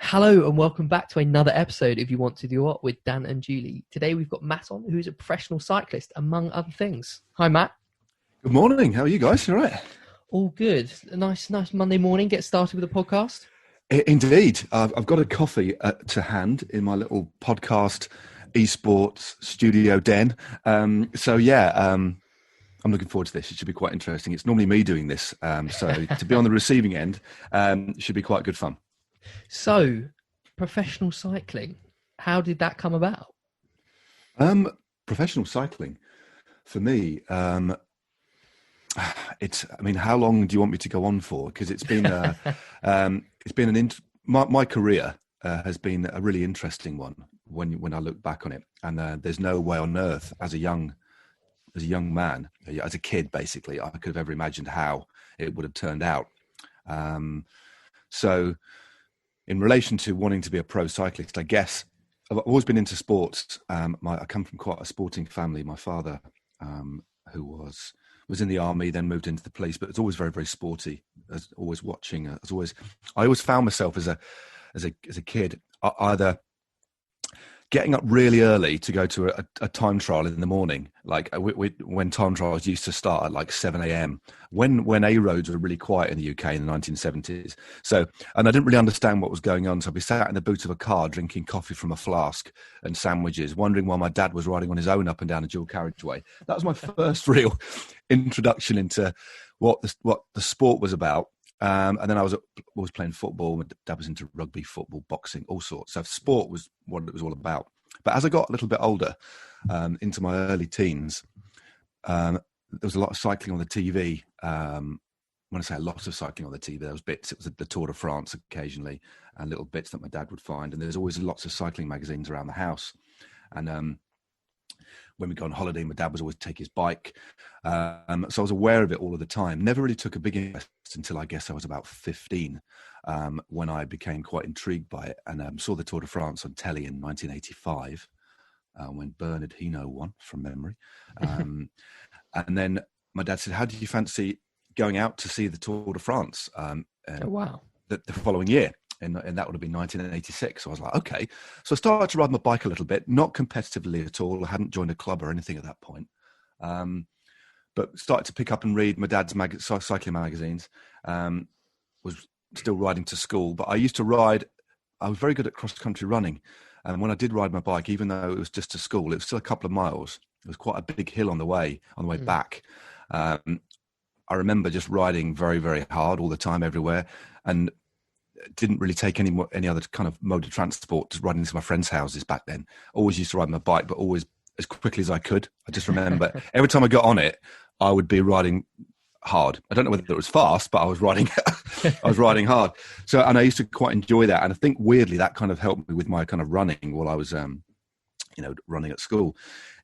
Hello and welcome back to another episode of You Want to Do What with Dan and Julie. Today we've got Matt on, who's a professional cyclist, among other things. Hi, Matt. Good morning. How are you guys? You all right? All good. A nice Monday morning. Get started with the podcast. Indeed. I've got a coffee to hand in my little podcast esports studio den. I'm looking forward to this. It should be quite interesting. It's normally me doing this. So to be on the receiving end should be quite good fun. So, professional cycling, how did that come about? Professional cycling, for me, how long do you want me to go on for? Because it's been, my career has been a really interesting one when I look back on it. And there's no way on earth as a young man, as a kid, basically, I could have ever imagined how it would have turned out. So in relation to wanting to be a pro cyclist, I guess I've always been into sports. I come from quite a sporting family. My father, who was in the army, then moved into the police, but it's always very, very sporty. As always watching. I always found myself as a kid either getting up really early to go to a time trial in the morning, like when time trials used to start at like 7 a.m. when A roads were really quiet in the UK in the 1970s. So, and I didn't really understand what was going on. So I'd be sat in the boot of a car drinking coffee from a flask and sandwiches, wondering why my dad was riding on his own up and down a dual carriageway. That was my first real introduction into what the sport was about. And then I was playing football. My dad was into rugby, football, boxing, all sorts. So sport was what it was all about. But as I got a little bit older, into my early teens, there was a lot of cycling on the TV. When I say a lot of cycling on the TV, there was bits. It was the Tour de France occasionally, and little bits that my dad would find. And there's always lots of cycling magazines around the house. And when we go on holiday, my dad was always take his bike. So I was aware of it all of the time. Never really took a big interest until I guess I was about 15, when I became quite intrigued by it and saw the Tour de France on telly in 1985, when Bernard Hinault won from memory. And then my dad said, how do you fancy going out to see the Tour de France? Oh, wow. The following year. And that would have been 1986. So I was like, okay. So I started to ride my bike a little bit, not competitively at all. I hadn't joined a club or anything at that point. But started to pick up and read my dad's cycling magazines. Was still riding to school, but I used to ride. I was very good at cross-country running. And when I did ride my bike, even though it was just to school, it was still a couple of miles. It was quite a big hill on the way back. I remember just riding very, very hard all the time, everywhere. And didn't really take any other kind of mode of transport, just riding into my friends' houses back then. Always used to ride my bike, but always as quickly as I could. I just remember every time I got on it, I would be riding hard. I don't know whether it was fast, but I was riding hard. So, and I used to quite enjoy that. And I think weirdly that kind of helped me with my kind of running while I was, running at school.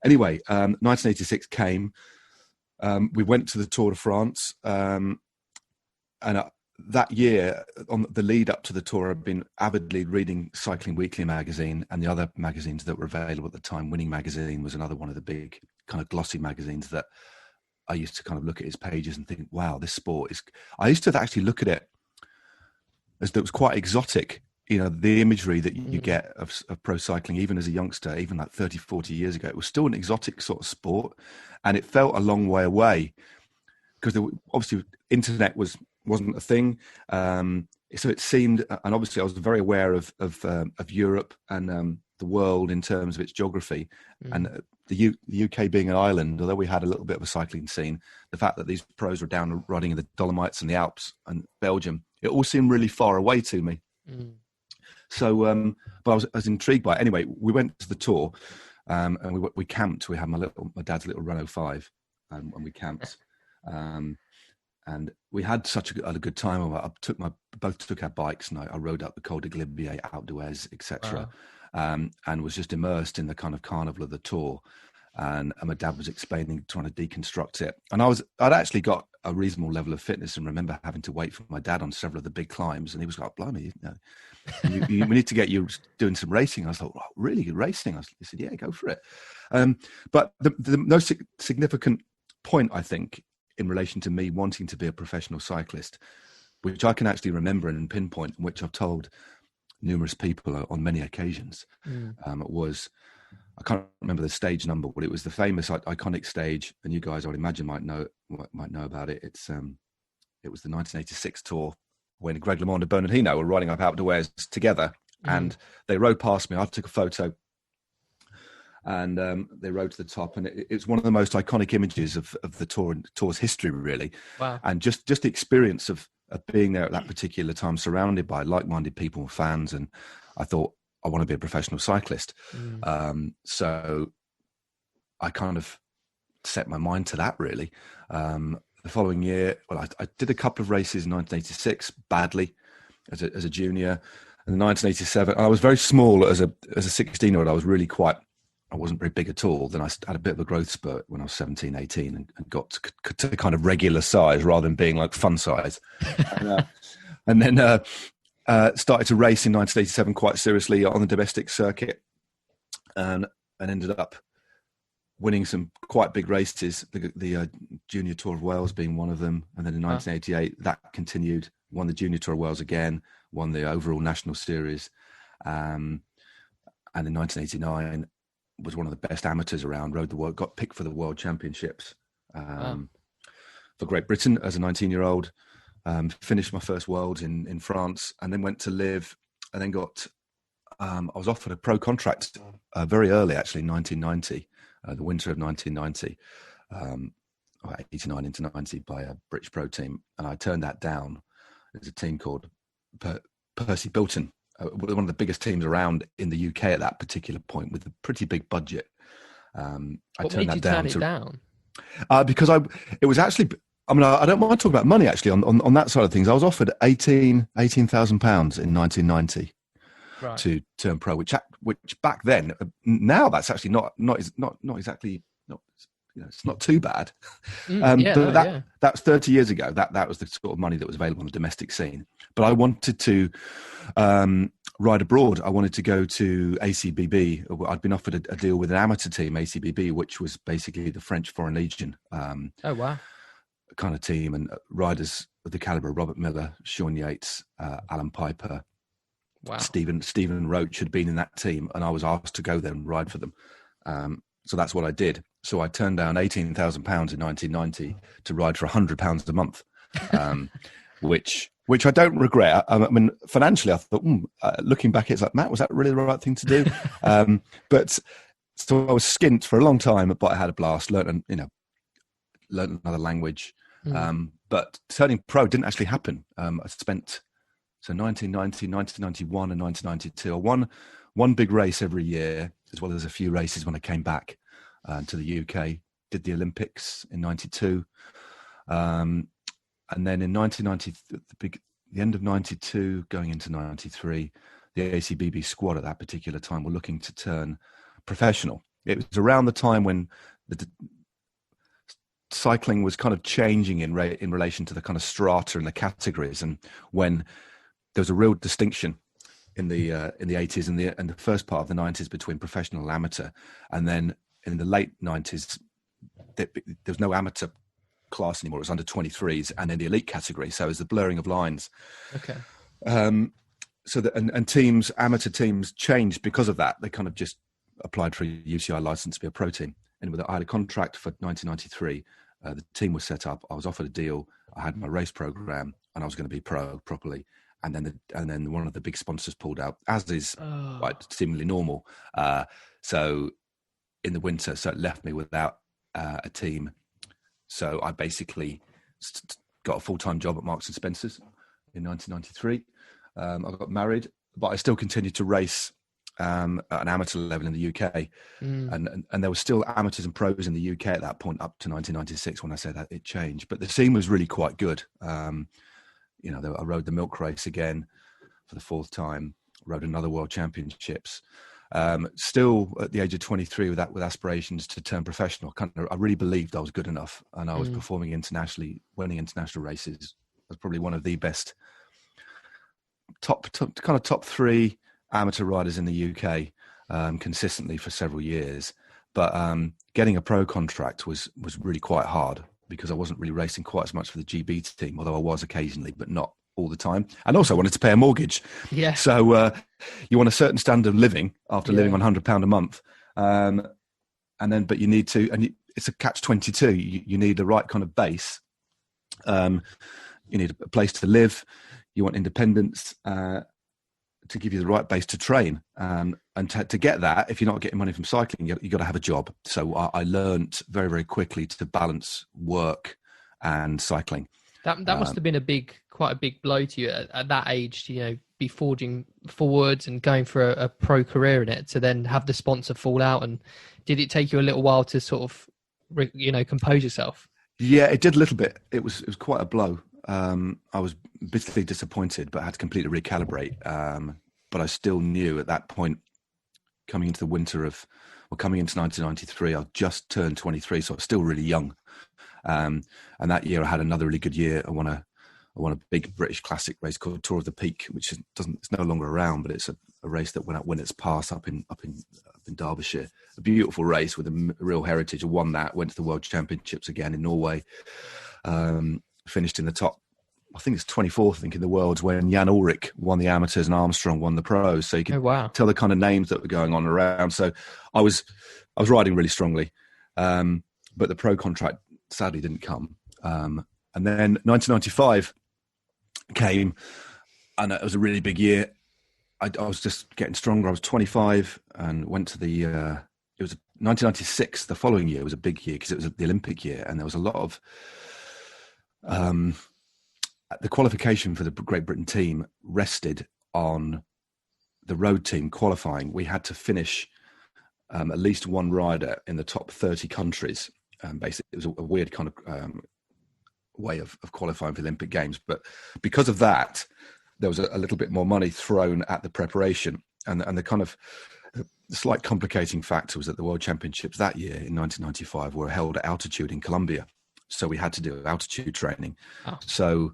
Anyway, 1986 came. We went to the Tour de France, that year, on the lead up to the tour, I've been avidly reading Cycling Weekly magazine and the other magazines that were available at the time. Winning magazine was another one of the big kind of glossy magazines that I used to kind of look at its pages and think, wow, this sport is... I used to actually look at it as though it was quite exotic. You know, the imagery that you get of pro cycling, even as a youngster, even like 30, 40 years ago, it was still an exotic sort of sport. And it felt a long way away because obviously internet wasn't a thing, so it seemed, and obviously I was very aware of Europe and the world in terms of its geography, and the UK being an island, although we had a little bit of a cycling scene, the fact that these pros were down riding in the Dolomites and the Alps and Belgium, it all seemed really far away to me. So, but I was intrigued by it. Anyway, we went to the tour, and we camped. We had my dad's little Renault 5, and we camped. And we had such a good time. Both took our bikes, and I rode up the Col de Glibier, Alpe d'Huez, etc. Wow. And was just immersed in the kind of carnival of the tour. And my dad was explaining, trying to deconstruct it. And I'd actually got a reasonable level of fitness, and remember having to wait for my dad on several of the big climbs. And he was like, "Blimey, we need to get you doing some racing." I was like, "Oh, really, racing?" He said, "Yeah, go for it." But the most significant point, I think, in relation to me wanting to be a professional cyclist, which I can actually remember and pinpoint, which I've told numerous people on many occasions. It was, I can't remember the stage number, but it was the famous iconic stage, and you guys, I would imagine, might know about it. It was the 1986 tour when Greg LeMond and Bernardino were riding up Alpe d'Huez together, and they rode past me. I took a photo, and they rode to the top, and it's one of the most iconic images of the tour's history, really. Wow. And just the experience of being there at that particular time, surrounded by like-minded people and fans, and I thought, I want to be a professional cyclist. So I kind of set my mind to that, really. The following year, well, I did a couple of races in 1986 badly as a junior. And in 1987, I was very small as a 16-year-old. I wasn't very big at all. Then I had a bit of a growth spurt when I was 17, 18 and got to kind of regular size rather than being like fun size. And then started to race in 1987 quite seriously on the domestic circuit, and ended up winning some quite big races, the Junior Tour of Wales being one of them. And then in 1988, that continued, won the Junior Tour of Wales again, won the overall national series. And in 1989, was one of the best amateurs around, rode the world, got picked for the World Championships for Great Britain as a 19-year-old. Finished my first Worlds in France, and then went to live, and then got, I was offered a pro contract very early, actually, in 1990, the winter of 1990, 89 into 90 by a British pro team. And I turned that down. There's a team called Percy Bilton, one of the biggest teams around in the UK at that particular point, with a pretty big budget. What made you turn it down? Because it was actually, I mean, I don't mind talking about money, actually, on that side of things. I was offered £18,000 in 1990 to turn pro, which back then, now that's actually not exactly, it's not too bad. That's 30 years ago. That was the sort of money that was available on the domestic scene. But I wanted to ride abroad. I wanted to go to ACBB. I'd been offered a deal with an amateur team, ACBB, which was basically the French Foreign Legion. Oh, wow. Kind of team, and riders of the caliber of Robert Miller, Sean Yates, Alan Piper, Stephen Roach had been in that team, and I was asked to go there and ride for them. So that's what I did. So I turned down £18,000 in 1990 to ride for £100 a month, which I don't regret. I mean, financially, I thought, looking back, it's like, Matt, was that really the right thing to do? But so I was skint for a long time, but I had a blast. Learned another language. But turning pro didn't actually happen. I spent 1990, 1991 and 1992. I won one big race every year, as well as a few races when I came back to the UK. Did the Olympics in 92. And then in 1990, the end of 92, going into 93, the ACBB squad at that particular time were looking to turn professional. It was around the time when the cycling was kind of changing in relation to the kind of strata and the categories, and when there was a real distinction in the 80s and the first part of the 90s between professional and amateur, and then in the late 90s there was no amateur class anymore. It was under 23s and in the elite category, so it was the blurring of lines. Okay. So that and teams, amateur teams, changed because of that. They kind of just applied for a UCI license to be a pro team. And I had a contract for 1993. The team was set up. I was offered a deal. I had my race program, and I was going to be pro properly. And then one of the big sponsors pulled out, as is quite seemingly normal. So in the winter, so it left me without a team. So I basically got a full-time job at Marks and Spencer's in 1993. I got married, but I still continued to race at an amateur level in the UK. And there were still amateurs and pros in the UK at that point, up to 1996 when I said that it changed. But the scene was really quite good. I rode the Milk Race again for the fourth time, rode another World Championships. Still at the age of 23 with aspirations to turn professional. I really believed I was good enough, and I was performing internationally, winning international races. I was probably one of the best top three amateur riders in the UK consistently for several years. But getting a pro contract was really quite hard, because I wasn't really racing quite as much for the GB team, although I was occasionally, but not all the time. And also wanted to pay a mortgage. Yeah. So you want a certain standard of living after living Yeah. on £100 a month. But you need to, it's a catch-22. You need the right kind of base. You need a place to live. You want independence to give you the right base to train. And to get that, if you're not getting money from cycling, you've got to have a job. So I learned very, very quickly to balance work and cycling. That must have been quite a big blow to you at that age, to, be forging forwards and going for a pro career in it, to then have the sponsor fall out. And did it take you a little while to sort of, compose yourself? Yeah, it did a little bit. It was quite a blow. I was bitterly disappointed, but had to completely recalibrate. But I still knew at that point, coming into 1993, I just turned 23, so I was still really young. And that year I had another really good year. I won a big British classic race called Tour of the Peak, which it's no longer around, but it's a race that went out when it's Pass up in Derbyshire. A beautiful race with a real heritage. I won that, went to the World Championships again in Norway. Finished in the top, I think it's 24th, in the world, when Jan Ullrich won the amateurs and Armstrong won the pros. So you can tell the kind of names that were going on around. So I was riding really strongly, but the pro contract sadly didn't come. And then 1995 came, and it was a really big year. I was just getting stronger. I was 25 and went to it was 1996. The following year was a big year because it was the Olympic year, and there was a lot of the qualification for the Great Britain team rested on the road team qualifying. We had to finish at least one rider in the top 30 countries. Basically, it was a weird kind of way of qualifying for the Olympic Games. But because of that, there was a little bit more money thrown at the preparation. And the kind of slight complicating factor was that the World Championships that year in 1995 were held at altitude in Colombia. So we had to do altitude training. Oh. So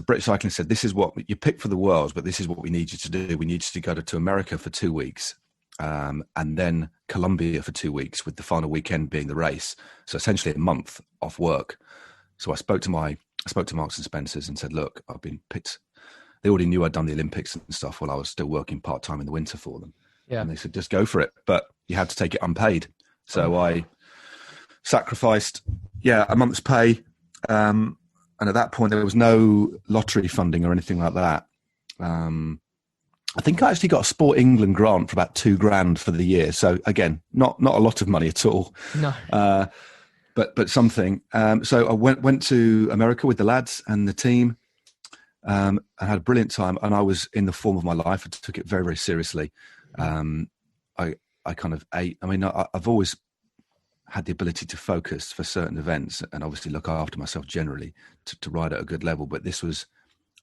British Cycling said, this is what you picked for the Worlds, but this is what we need you to do. We need you to go to America for 2 weeks, and then Colombia for 2 weeks, with the final weekend being the race. So essentially a month off work. So I spoke to Marks and Spencers and said, look, I've been picked. They already knew I'd done the Olympics and stuff while I was still working part-time in the winter for them. Yeah. And they said, just go for it. But you had to take it unpaid. So I sacrificed, a month's pay. And at that point, there was no lottery funding or anything like that. I think I actually got a Sport England grant for about $2,000 for the year. So again, not a lot of money at all. No. But something. So I went to America with the lads and the team. I had a brilliant time, and I was in the form of my life. I took it very, very seriously. I kind of ate. I mean, I've always had the ability to focus for certain events and obviously look after myself generally to ride at a good level. But this was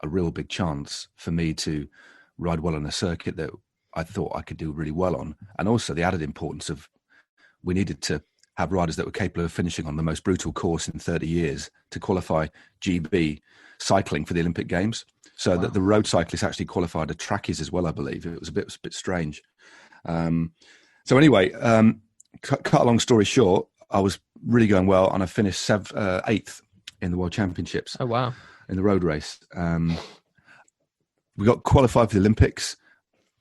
a real big chance for me to ride well on a circuit that I thought I could do really well on. And also the added importance of we needed to have riders that were capable of finishing on the most brutal course in 30 years to qualify GB cycling for the Olympic Games. So that the road cyclists actually qualified at trackies as well, I believe. It was a bit strange. So anyway, cut a long story short, I was really going well, and I finished 8th in the World Championships. Oh, wow. In the road race. We got qualified for the Olympics.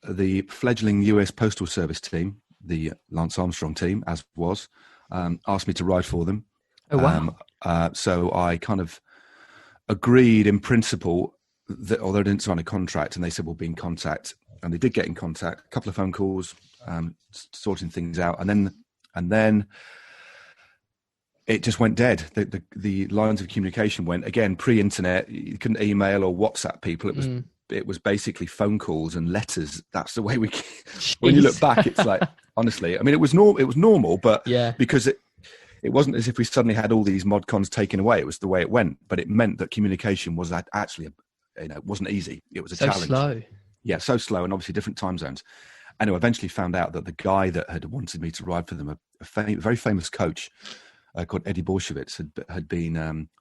The fledgling US Postal Service team, the Lance Armstrong team, as was, asked me to ride for them. Oh, wow. So I kind of agreed in principle that, although I didn't sign a contract, and they said, we'll be in contact. And they did get in contact, a couple of phone calls, sorting things out. And then it just went dead. The lines of communication went, again, pre-internet. You couldn't email or WhatsApp people. It was basically phone calls and letters. That's the way we. When you look back, it's like, honestly, I mean, it was normal, but because it wasn't as if we suddenly had all these mod cons taken away. It was the way it went, but it meant that communication was actually, it wasn't easy. It was a challenge. Slow. Yeah, so slow, and obviously different time zones. Anyway, I eventually found out that the guy that had wanted me to ride for them, a very famous coach called Eddie Borshevitz,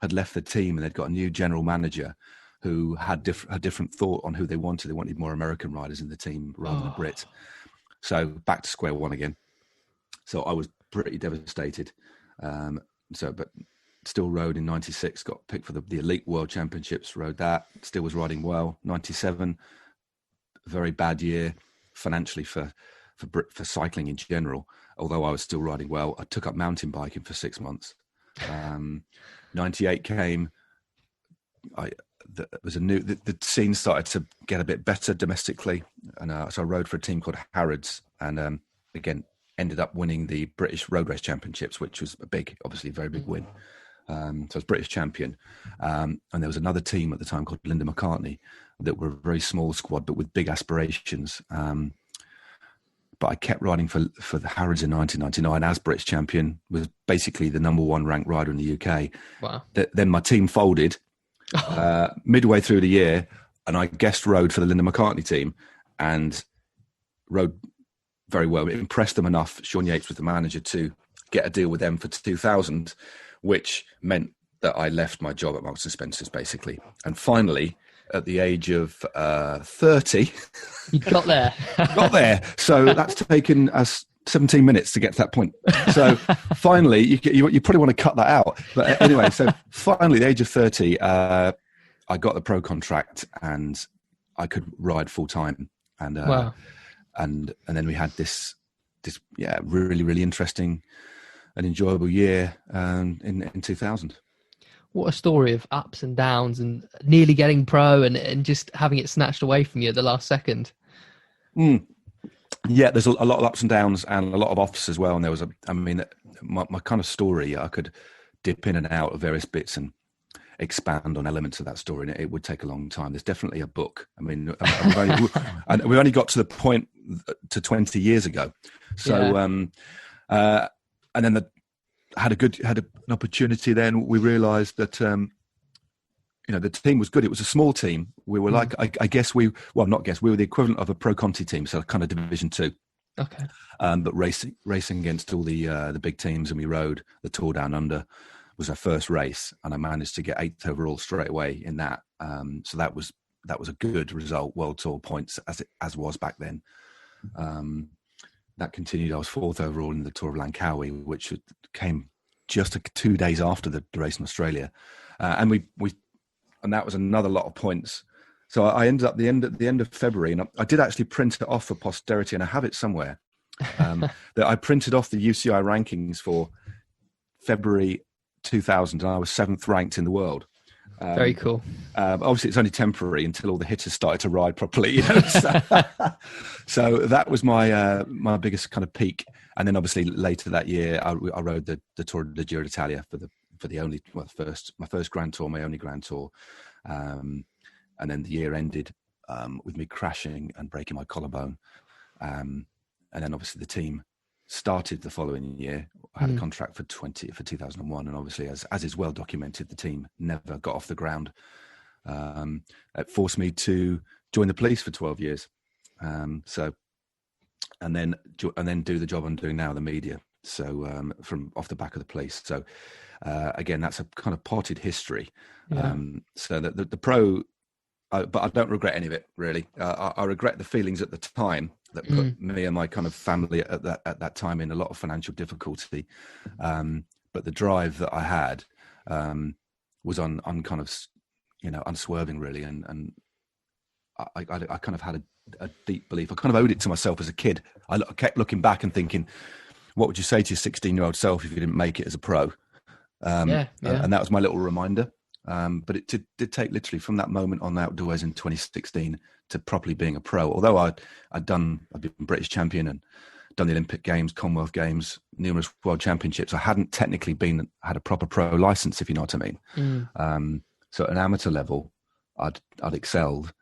had left the team, and they'd got a new general manager who had a different thought on who they wanted. They wanted more American riders in the team rather than a Brit. So back to square one again. So I was pretty devastated. But still rode in 96, got picked for the Elite World Championships, rode that, still was riding well. 97, very bad year financially for cycling in general. Although I was still riding well, I took up mountain biking for 6 months. 98 came. The scene started to get a bit better domestically, and so I rode for a team called Harrods, and again ended up winning the British Road Race Championships, which was obviously a very big win. So I was British champion, and there was another team at the time called Linda McCartney that were a very small squad but with big aspirations. But I kept riding for the Harrods in 1999 as British champion, was basically the number one ranked rider in the UK. Wow. Then my team folded midway through the year, and I guest rode for the Linda McCartney team and rode very well. It impressed them enough. Sean Yates was the manager, to get a deal with them for 2000, which meant that I left my job at Marks and Spencer's basically. And finally, at the age of 30, you got there. So that's taken us 17 minutes to get to that point. So finally, you probably want to cut that out. But anyway, so finally, the age of 30, I got the pro contract and I could ride full time. And wow. And then we had this really, really interesting and enjoyable year in 2000. What a story of ups and downs and nearly getting pro and just having it snatched away from you at the last second. Yeah, there's a lot of ups and downs and a lot of offs as well. And there was my kind of story, I could dip in and out of various bits and expand on elements of that story, and it would take a long time. There's definitely a book. I mean, we've only got to the point to 20 years ago. So, yeah. And then had an opportunity. Then we realised that the team was good. It was a small team. We were like, I guess we were the equivalent of a Pro Conti team, so kind of Division 2. Okay. But racing against all the big teams, and we rode the Tour Down Under. Was our first race, and I managed to get 8th overall straight away in that. So that was a good result, World Tour points as was back then. That continued. I was 4th overall in the Tour of Langkawi, which came just 2 days after the race in Australia, and and that was another lot of points. So I ended up at the end of February, and I did actually print it off for posterity, and I have it somewhere. That I printed off the UCI rankings for February 2000, and I was 7th ranked in the world. Very cool. Obviously, it's only temporary until all the hitters started to ride properly. So that was my biggest kind of peak. And then obviously later that year, I rode the Tour de Giro d'Italia for the only my first Grand Tour, my only Grand Tour. And then the year ended with me crashing and breaking my collarbone. And then obviously the team started the following year. I had a contract for 2001, and obviously, as is well documented, the team never got off the ground. It forced me to join the police for 12 years. And then do the job I'm doing now, the media. So from off the back of the police. So again, that's a kind of potted history. Yeah. So that the pro, but I don't regret any of it really. I regret the feelings at the time that put me and my kind of family at that time in a lot of financial difficulty. But the drive that I had was on kind of, unswerving really. And I kind of had a deep belief. I kind of owed it to myself as a kid. I kept looking back and thinking, what would you say to your 16-year-old self if you didn't make it as a pro? And that was my little reminder. But it did take literally from that moment on outdoors in 2016 to properly being a pro. Although I've been British champion and done the Olympic Games, Commonwealth Games, numerous World Championships, I hadn't technically had a proper pro license, if you know what I mean. So at an amateur level, I'd excelled,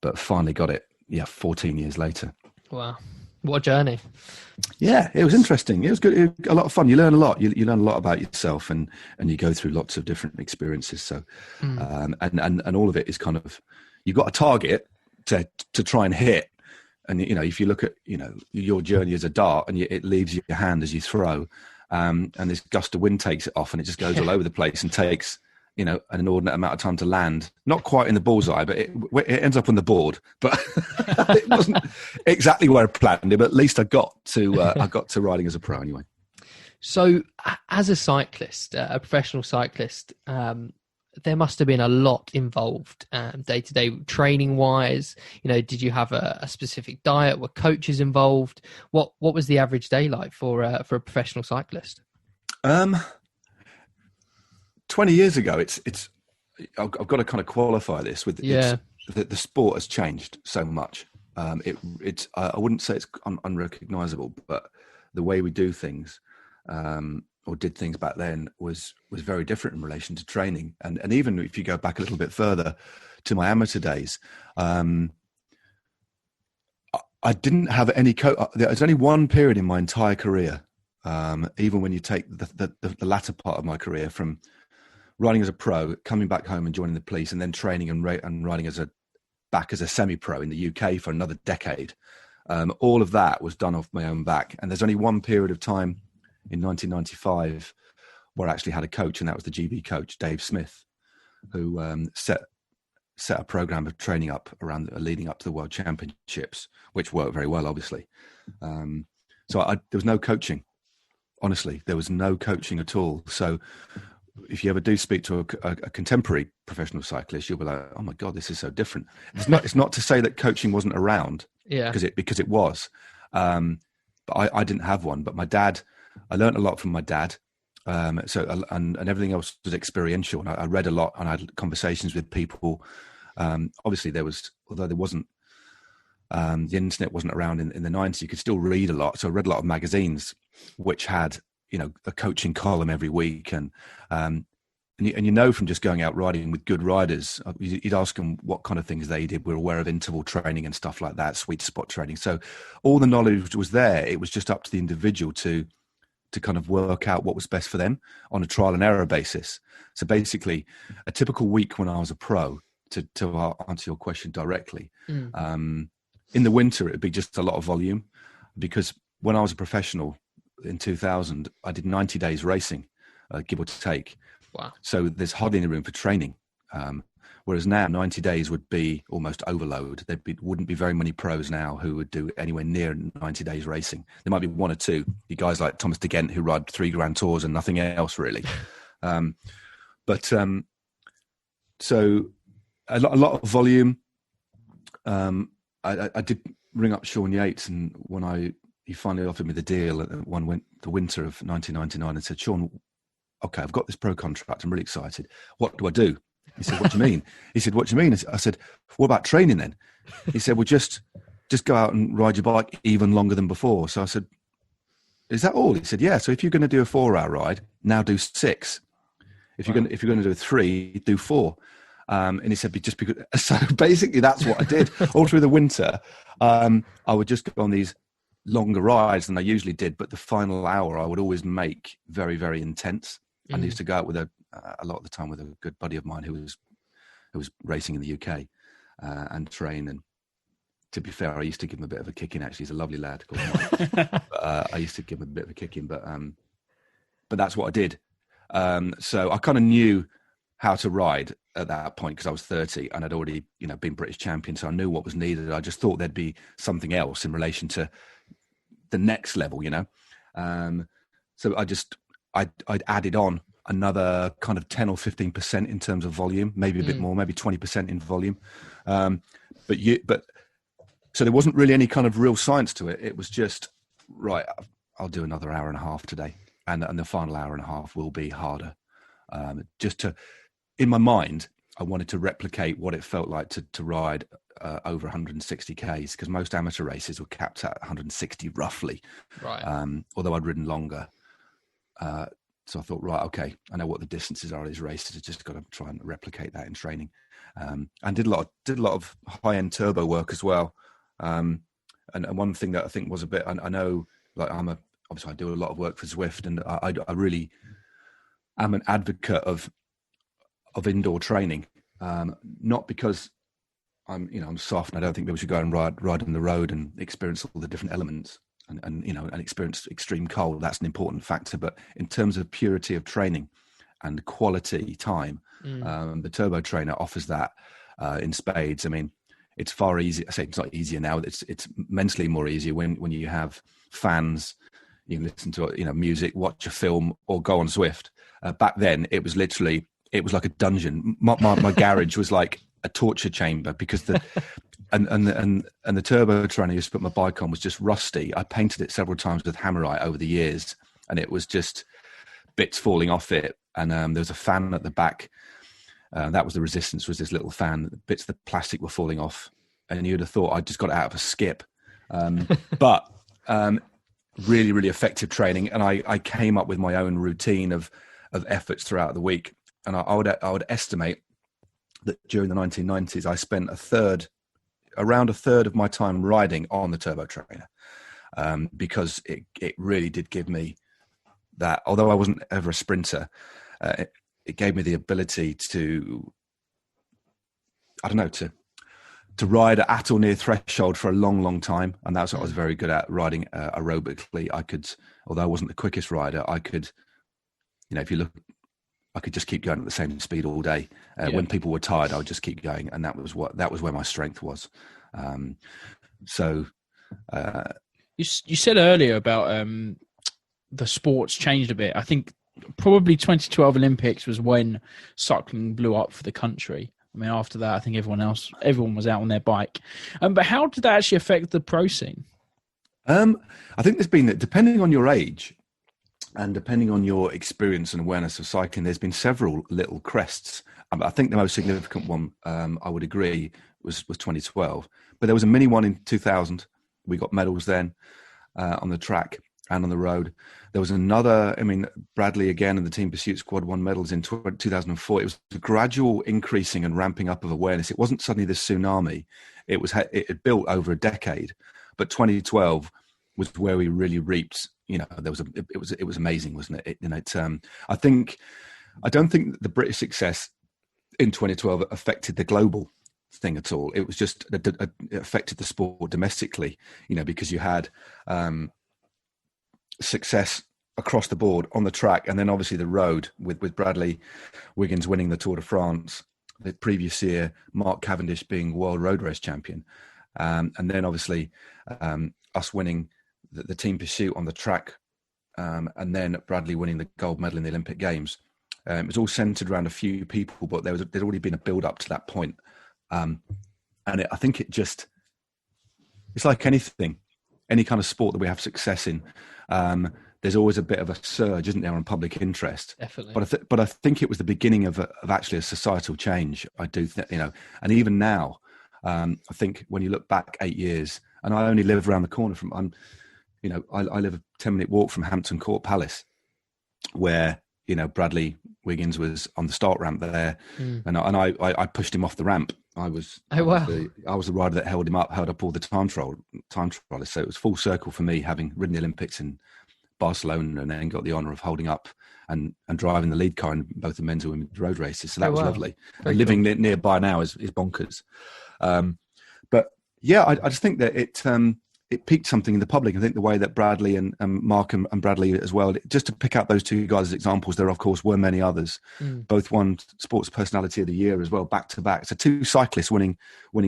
but finally got it. 14 years later. Wow, what a journey! Yeah, it was interesting. It was good. It was a lot of fun. You learn a lot. You learn a lot about yourself, and you go through lots of different experiences. So, and all of it is kind of, you've got a target to try and hit. And if you look at your journey as a dart, and it leaves your hand as you throw, and this gust of wind takes it off, and it just goes all over the place and takes an inordinate amount of time to land. Not quite in the bullseye, but it ends up on the board. But it wasn't exactly where I planned it. But at least I got to riding as a pro anyway. So, as a cyclist, a professional cyclist, there must have been a lot involved day to day training wise. Did you have a specific diet? Were coaches involved? What was the average day like for a professional cyclist? 20 years ago, I've got to kind of qualify this with the sport has changed so much. I wouldn't say it's unrecognizable, but the way we do things or did things back then was very different in relation to training. And even if you go back a little bit further to my amateur days, I didn't have any there was only one period in my entire career, even when you take the latter part of my career, from riding as a pro, coming back home and joining the police, and then training and riding back as a semi-pro in the UK for another decade. All of that was done off my own back. And there's only one period of time in 1995 where I actually had a coach, and that was the GB coach, Dave Smith, who set a program of training up leading up to the World Championships, which worked very well, obviously. So there was no coaching. Honestly, there was no coaching at all. So if you ever do speak to a contemporary professional cyclist, you'll be like, "Oh my God, this is so different." It's not to say that coaching wasn't around, because it was. But I didn't have one. But my dad, I learned a lot from my dad. And everything else was experiential. And I read a lot, and I had conversations with people. Obviously, although there wasn't, the internet wasn't around in the 90s, you could still read a lot. So I read a lot of magazines which had, a coaching column every week. And from just going out riding with good riders, you'd ask them what kind of things they did. We're aware of interval training and stuff like that, sweet spot training. So all the knowledge was there. It was just up to the individual to kind of work out what was best for them on a trial and error basis. So basically, a typical week when I was a pro, to answer your question directly, in the winter, it'd be just a lot of volume, because when I was a professional in 2000, I did 90 days racing, give or take. Wow. So there's hardly any room for training. Whereas now 90 days would be almost overload. Wouldn't be very many pros now who would do anywhere near 90 days racing. There might be one or two. You guys like Thomas de Gent, who ride 3 Grand Tours and nothing else really. So a lot of volume. I did ring up Sean Yates, and when he finally offered me the deal at the winter of 1999, and said, "Sean, okay, I've got this pro contract. I'm really excited. What do I do?" He said, "What do you mean?" He said, "What do you mean?" I said, "What about training then?" He said, "Well, just go out and ride your bike even longer than before." So I said, "Is that all?" He said, "Yeah. So if you're going to do a 4-hour ride, now do 6. If you're going to do 3, do 4." And he said, "Just because." So basically, that's what I did all through the winter. I would just go on these longer rides than I usually did, but the final hour I would always make very, very intense. I used to go out with a lot of the time with a good buddy of mine who was racing in the UK and train. And to be fair, I used to give him a bit of a kicking. Actually, he's a lovely lad called Mike. I used to give him a bit of a kicking, but that's what I did. So I kind of knew how to ride at that point because I was 30 and I'd already been British champion, so I knew what was needed. I just thought there'd be something else in relation to the next level, So I'd added on another kind of 10 or 15% in terms of volume, maybe a bit more, maybe 20% in volume. But so there wasn't really any kind of real science to it. It was just, right, I'll do another hour and a half today. And the final hour and a half will be harder. In my mind, I wanted to replicate what it felt like to ride over 160 Ks, because most amateur races were capped at 160 roughly. Right. Although I'd ridden longer. So I thought, right, okay, I know what the distances are of these races. I just got to try and replicate that in training. And did a lot of high-end turbo work as well. And one thing that I think was a bit, I know, like obviously I do a lot of work for Zwift, and I really am an advocate of indoor training. Not because I'm soft and I don't think people should go and ride on the road and experience all the different elements and experience extreme cold. That's an important factor. But in terms of purity of training and quality time, the Turbo Trainer offers that in spades. I mean, it's far easier. I say it's not easier now. It's mentally more easier when you have fans. You can listen to music, watch a film, or go on Zwift. Back then, it was literally it was like a dungeon. My garage was like a torture chamber because the and the turbo trainer I used to put my bike on was just rusty. I painted it several times with Hammerite over the years, and it was just bits falling off it. And there was a fan at the back. That was the resistance, was this little fan. Bits of the plastic were falling off, and you'd have thought I'd just got it out of a skip. But really, really effective training. And I came up with my own routine of efforts throughout the week. And I would estimate that during the 1990s, I spent around a third of my time riding on the turbo trainer, because it really did give me that. Although I wasn't ever a sprinter, it gave me the ability to, I don't know, to ride at or near threshold for a long, long time. And that's what I was very good at, riding aerobically. I could, although I wasn't the quickest rider, I could, if you look, I could just keep going at the same speed all day. When people were tired, I would just keep going. And that was where my strength was. You said earlier about the sports changed a bit. I think probably 2012 Olympics was when cycling blew up for the country. I mean, after that, I think everyone was out on their bike. But how did that actually affect the pro scene? I think there's been, depending on your age and depending on your experience and awareness of cycling, there's been several little crests. I think the most significant one, I would agree, was 2012. But there was a mini one in 2000. We got medals then on the track and on the road. There was another, Bradley again and the Team Pursuit Squad won medals in 2004. It was a gradual increasing and ramping up of awareness. It wasn't suddenly this tsunami. It had built over a decade. But 2012 was where we really reaped. It was amazing, wasn't it? I don't think the British success in 2012 affected the global thing at all. It was just it affected the sport domestically, because you had success across the board on the track, and then obviously the road with Bradley Wiggins winning the Tour de France the previous year, Mark Cavendish being world road race champion, and then obviously us winning the Team Pursuit on the track, and then Bradley winning the gold medal in the Olympic Games. It was all centered around a few people, but there'd already been a build up to that point. I think it's like anything, any kind of sport that we have success in. There's always a bit of a surge, isn't there, on public interest? Definitely. But I think it was the beginning of actually a societal change. I do think, and even now, I think when you look back 8 years, and I only live around the corner from, I live a 10-minute walk from Hampton Court Palace, where Bradley Wiggins was on the start ramp there, and I pushed him off the ramp. I was the rider that held up all the time trialists. So it was full circle for me, having ridden the Olympics in Barcelona and then got the honour of holding up and driving the lead car in both the men's and women's road races. So that was lovely. Living nearby now is bonkers. But yeah, I just think that it piqued something in the public. I think the way that Bradley and Mark and Bradley as well, just to pick out those two guys as examples, there of course were many others. Both won Sports Personality of the Year as well, back to back. So two cyclists winning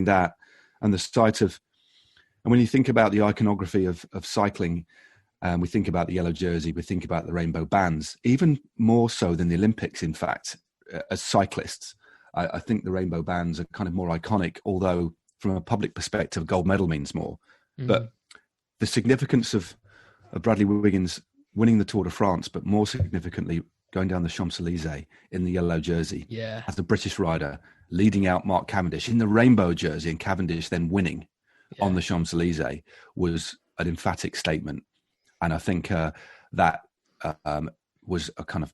that, and the sight of, and when you think about the iconography of cycling, we think about the yellow jersey, we think about the rainbow bands, even more so than the Olympics. In fact, as cyclists, I think the rainbow bands are kind of more iconic, although from a public perspective, gold medal means more. But the significance of Bradley Wiggins winning the Tour de France, but more significantly going down the Champs-Élysées in the yellow jersey as a British rider, leading out Mark Cavendish in the rainbow jersey, and Cavendish then winning on the Champs-Élysées, was an emphatic statement. And I think that was a kind of,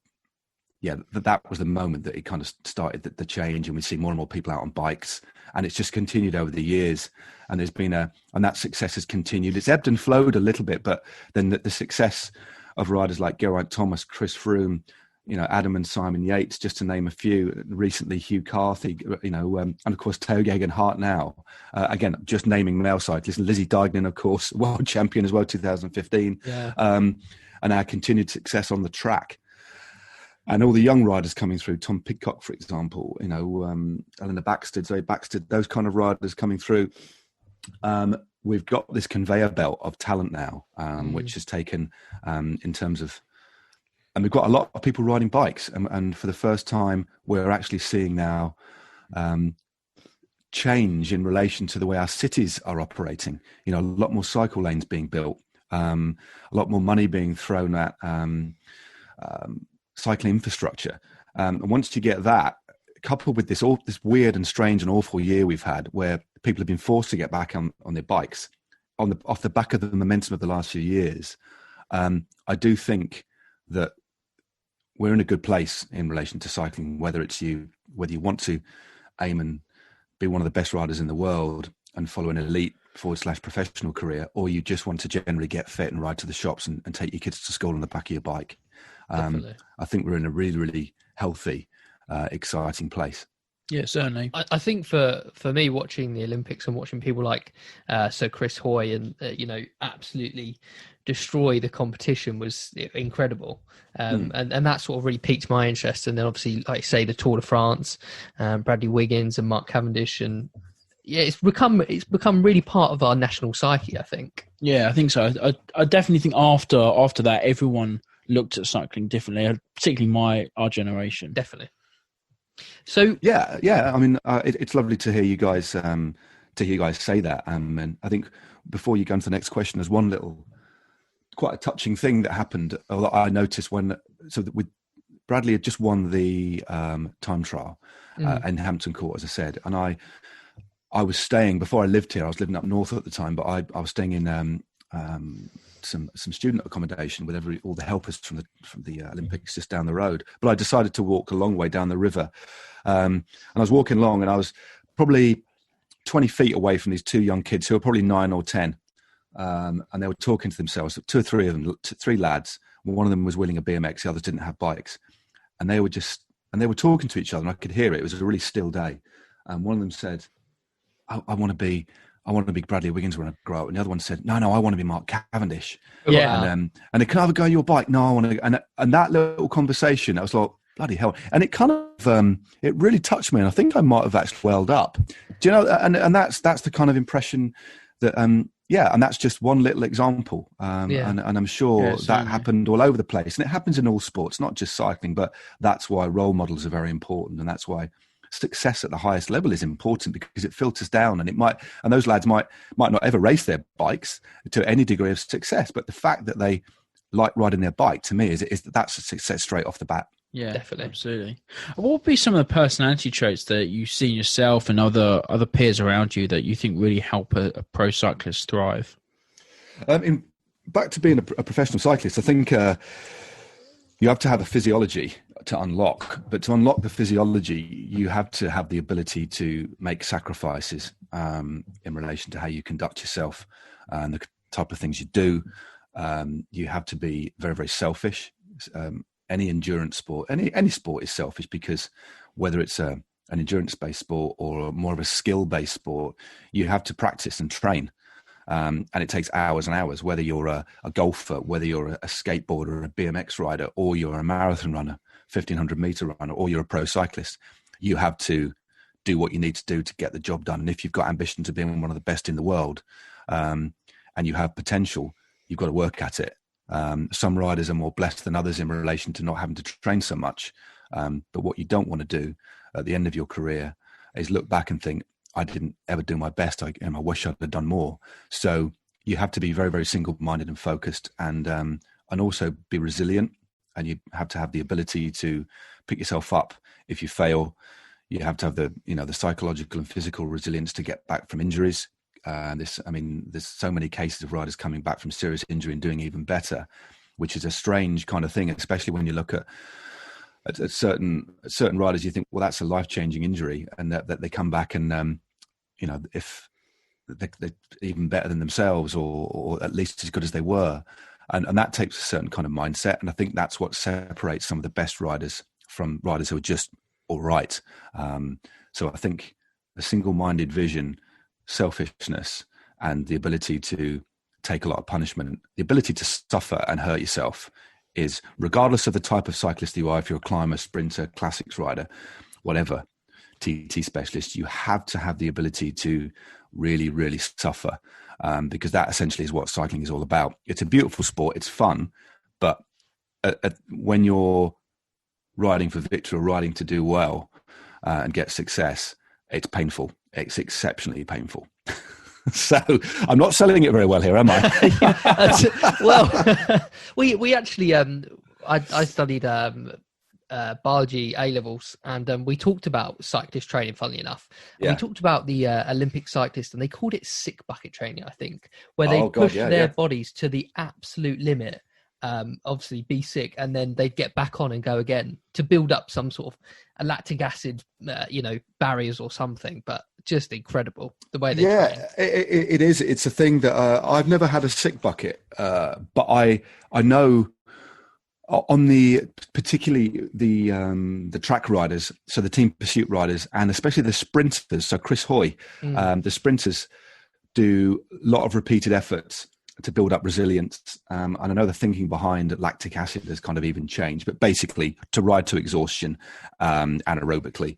that was the moment that it kind of started the change, and we see more and more people out on bikes, and it's just continued over the years. And there's been and that success has continued. It's ebbed and flowed a little bit, but then the success of riders like Geraint Thomas, Chris Froome, Adam and Simon Yates, just to name a few. Recently, Hugh Carthy, and of course Tao Geoghegan Hart now. Again, just naming male cyclists. Lizzie Deignan, of course, world champion as well, 2015. And our continued success on the track. And all the young riders coming through, Tom Pidcock, for example, Eleanor Baxter, Zoe Baxter, those kind of riders coming through. We've got this conveyor belt of talent now, which has taken, in terms of and we've got a lot of people riding bikes, and for the first time, we're actually seeing now change in relation to the way our cities are operating. You know, a lot more cycle lanes being built, a lot more money being thrown at cycling infrastructure. And once you get that, coupled with this weird and strange and awful year we've had, where people have been forced to get back on their bikes, off the back of the momentum of the last few years, I do think that we're in a good place in relation to cycling, whether you want to aim and be one of the best riders in the world and follow an elite / professional career, or you just want to generally get fit and ride to the shops and take your kids to school on the back of your bike. I think we're in a really, really healthy, exciting place. Yeah, certainly. I think for me, watching the Olympics and watching people like Sir Chris Hoy and absolutely destroy the competition was incredible, and that sort of really piqued my interest. And then obviously, like say, the Tour de France, Bradley Wiggins and Mark Cavendish, and yeah, it's become really part of our national psyche, I think. Yeah, I think so. I definitely think after that, everyone looked at cycling differently, particularly our generation. Definitely. So yeah. I mean, it's lovely to hear you guys say that. And I think before you go on to the next question, there's one little, quite a touching thing that happened. I noticed with Bradley had just won the time trial in Hampton Court, as I said, and I was staying, before I lived here, I was living up north at the time, but I was staying in some student accommodation with all the helpers from the Olympics just down the road. But I decided to walk a long way down the river, and I was walking along, and I was probably 20 feet away from these two young kids who were probably 9 or 10, and they were talking to themselves. 2 or 3 of them, 3 lads. One of them was wheeling a BMX, the others didn't have bikes, and they were talking to each other, and I could hear it. It was a really still day, and one of them said, I want to be Bradley Wiggins when I grow up. And the other one said, no, I want to be Mark Cavendish. Yeah. And it can either go on your bike. No, I want to. And that little conversation, I was like, bloody hell. And it kind of, it really touched me. And I think I might have actually welled up. Do you know? And that's the kind of impression that, and that's just one little example. And I'm sure that happened all over the place. And it happens in all sports, not just cycling, but that's why role models are very important. And that's why success at the highest level is important, because it filters down, and those lads might not ever race their bikes to any degree of success, but the fact that they like riding their bike, to me, that's a success straight off the bat. Yeah, definitely, absolutely. What would be some of the personality traits that you see in yourself and other peers around you that you think really help a pro cyclist thrive? Back to being a professional cyclist, I think you have to have a physiology to unlock, but to unlock the physiology, you have to have the ability to make sacrifices in relation to how you conduct yourself and the type of things you do. You have to be very, very selfish. Any endurance sport, any sport is selfish, because whether it's an endurance-based sport or more of a skill-based sport, you have to practice and train. And it takes hours and hours, whether you're a golfer, whether you're a skateboarder, a BMX rider, or you're a marathon runner, 1500 meter runner, or you're a pro cyclist. You have to do what you need to do to get the job done. And if you've got ambition to be one of the best in the world, and you have potential, you've got to work at it. Some riders are more blessed than others in relation to not having to train so much. But what you don't want to do at the end of your career is look back and think, I didn't ever do my best. I wish I'd have done more. So you have to be very, very single-minded and focused, and also be resilient. And you have to have the ability to pick yourself up if you fail. You have to have the psychological and physical resilience to get back from injuries. There's so many cases of riders coming back from serious injury and doing even better, which is a strange kind of thing, especially when you look at certain riders. You think, well, that's a life-changing injury, and that they come back and if they're even better than themselves, or at least as good as they were. And that takes a certain kind of mindset. And I think that's what separates some of the best riders from riders who are just all right. So I think a single-minded vision, selfishness, and the ability to take a lot of punishment, the ability to suffer and hurt yourself, is, regardless of the type of cyclist you are, if you're a climber, sprinter, classics rider, whatever, TT specialist, you have to have the ability to really, really suffer, because that essentially is what cycling is all about. It's a beautiful sport, it's fun, but when you're riding for victory or riding to do well and get success, it's painful. It's exceptionally painful. So I'm not selling it very well here, am I? Well, we actually I studied biology A levels, and we talked about cyclist training. Funnily enough, and we talked about the Olympic cyclists, and they called it sick bucket training, I think, where they push their bodies to the absolute limit. Obviously be sick, and then they'd get back on and go again to build up some sort of a lactic acid, barriers or something. But just incredible the way they train. It is. It's a thing that I've never had a sick bucket, but I know on particularly the track riders, so the team pursuit riders, and especially the sprinters. So Chris Hoy, the sprinters do a lot of repeated efforts to build up resilience. And I know the thinking behind lactic acid has kind of even changed, but basically to ride to exhaustion anaerobically,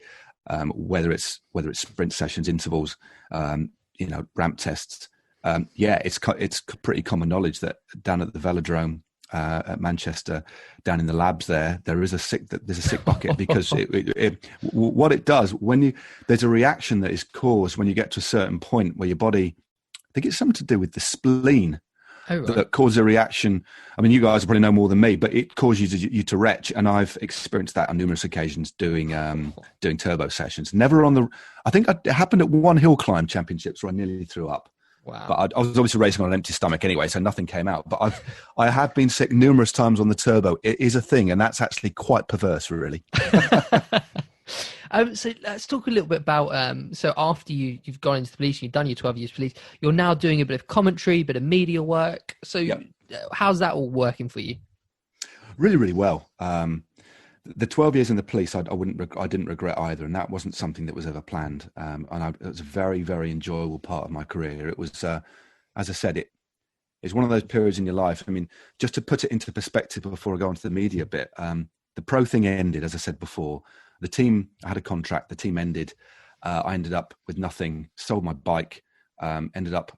whether it's sprint sessions, intervals, ramp tests. It's pretty common knowledge that down at the velodrome at Manchester, down in the labs there's a sick bucket, because what it does there's a reaction that is caused when you get to a certain point where your body, I think it's something to do with the spleen. Oh, right. That causes a reaction. I mean, you guys probably know more than me, but it causes you to retch, and I've experienced that on numerous occasions doing turbo sessions. Never I think it happened at one hill climb championships where I nearly threw up. Wow! But I was obviously racing on an empty stomach anyway, so nothing came out. But I have been sick numerous times on the turbo. It is a thing, and that's actually quite perverse, really. So let's talk a little bit about, so after you've gone into the police, you've done your 12 years police, you're now doing a bit of commentary, a bit of media work. So how's that all working for you? Really, really well. The 12 years in the police, I didn't regret either. And that wasn't something that was ever planned. It was a very, very enjoyable part of my career. It was, as I said, it's one of those periods in your life. I mean, just to put it into perspective before I go into the media bit, the pro thing ended, as I said before. The team, I had a contract, the team ended. I ended up with nothing, sold my bike, ended up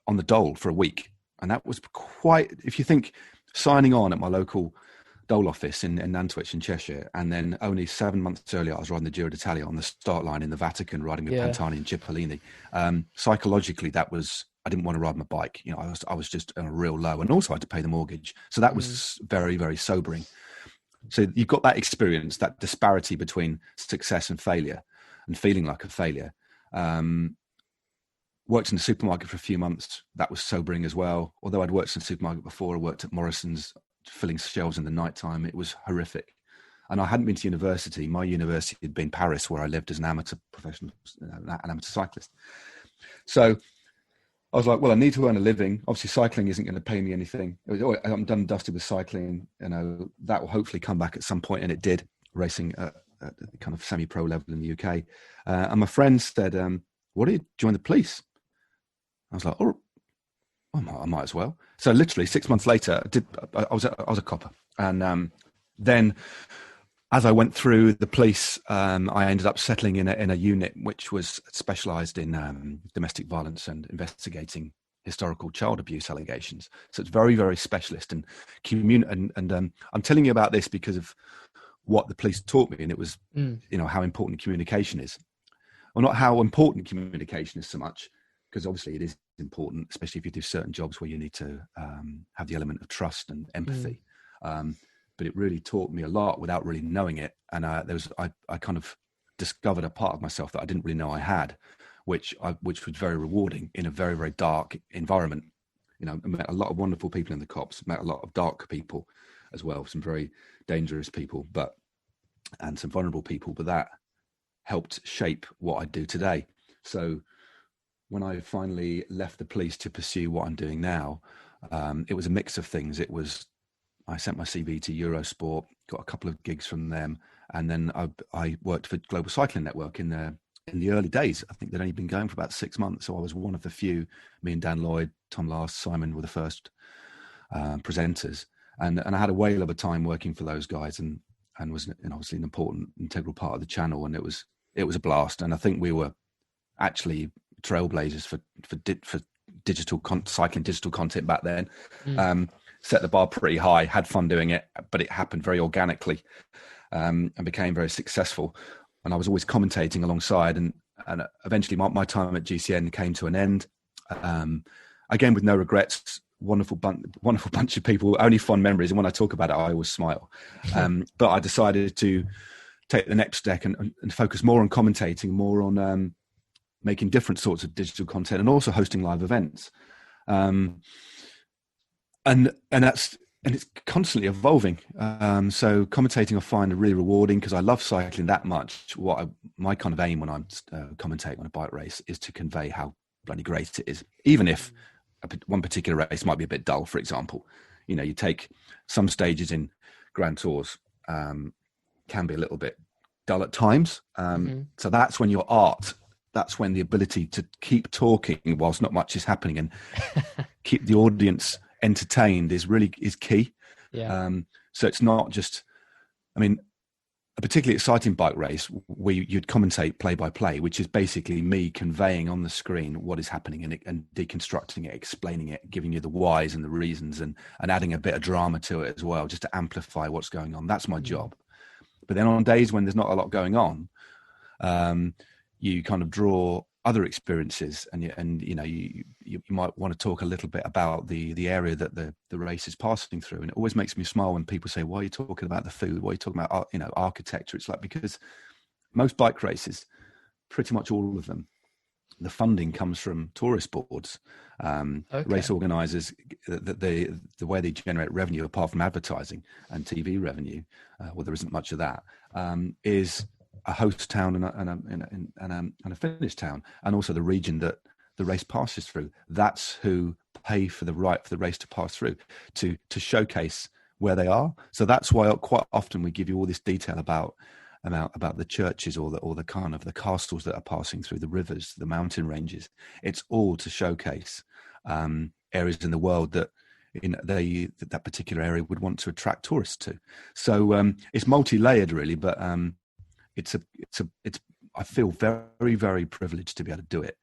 on the dole for a week. And that was quite, if you think, signing on at my local dole office in Nantwich in Cheshire, and then only 7 months earlier I was riding the Giro d'Italia on the start line in the Vatican, riding with Pantani and Cipollini. Psychologically, that was, I didn't want to ride my bike. I was just on a real low, and also I had to pay the mortgage. So that was very, very sobering. So you've got that experience, that disparity between success and failure, and feeling like a failure. Worked in the supermarket for a few months. That was sobering as well. Although I'd worked in the supermarket before, I worked at Morrison's filling shelves in the nighttime. It was horrific. And I hadn't been to university. My university had been Paris, where I lived as an amateur cyclist. So I was like, well, I need to earn a living. Obviously, cycling isn't going to pay me anything. I'm done and dusted with cycling. That will hopefully come back at some point, and it did. Racing at kind of semi-pro level in the UK. And my friend said, "What do you join the police?" I was like, "Oh, I might as well." So literally 6 months later, I was a copper, and then as I went through the police, I ended up settling in a unit which was specialised in domestic violence and investigating historical child abuse allegations. So it's very, very specialist and I'm telling you about this because of what the police taught me, and it was how important communication is. Well, not how important communication is so much, because obviously it is important, especially if you do certain jobs where you need to have the element of trust and empathy. But it really taught me a lot without really knowing it. And I kind of discovered a part of myself that I didn't really know I had, which was very rewarding in a very, very dark environment. I met a lot of wonderful people in the cops, met a lot of dark people as well, some very dangerous people, and some vulnerable people, but that helped shape what I do today. So when I finally left the police to pursue what I'm doing now, it was a mix of things. I sent my CV to Eurosport, got a couple of gigs from them, and then I worked for Global Cycling Network in the early days. I think they'd only been going for about 6 months, so I was one of the few. Me and Dan Lloyd, Tom Last, Simon were the first presenters, and I had a whale of a time working for those guys, and was obviously an important, integral part of the channel, and it was a blast. And I think we were actually trailblazers for digital cycling digital content back then. set the bar pretty high, had fun doing it, but it happened very organically, and became very successful. And I was always commentating alongside, and eventually my time at GCN came to an end. Again, with no regrets. Wonderful bunch of people, only fond memories. And when I talk about it, I always smile. But I decided to take the next step and focus more on commentating, more on making different sorts of digital content, and also hosting live events. And it's constantly evolving. So commentating I find really rewarding because I love cycling that much. My kind of aim when I'm commentating on a bike race is to convey how bloody great it is, even if one particular race might be a bit dull. For example, you take some stages in Grand Tours can be a little bit dull at times. So that's when your art, that's when the ability to keep talking whilst not much is happening and keep the audience entertained is key. So it's not just, a particularly exciting bike race where you'd commentate play by play, which is basically me conveying on the screen what is happening and deconstructing it, explaining it, giving you the whys and the reasons, and adding a bit of drama to it as well, just to amplify what's going on. That's my job. But then on days when there's not a lot going on, you kind of draw other experiences, and you might want to talk a little bit about the area that the race is passing through. And it always makes me smile when people say, why are you talking about the food? Why are you talking about architecture? It's like, because most bike races, pretty much all of them, the funding comes from tourist boards. Race organizers, the way they generate revenue, apart from advertising and TV revenue, well, there isn't much of that, is a host town and a finish town, and also the region that the race passes through. That's who pay for the right for the race to pass through, to showcase where they are. So that's why quite often we give you all this detail about the churches or the kind of the castles that are passing through, the rivers, the mountain ranges. It's all to showcase areas in the world that that particular area would want to attract tourists to. So it's multi-layered really, but it's I feel very, very privileged to be able to do it.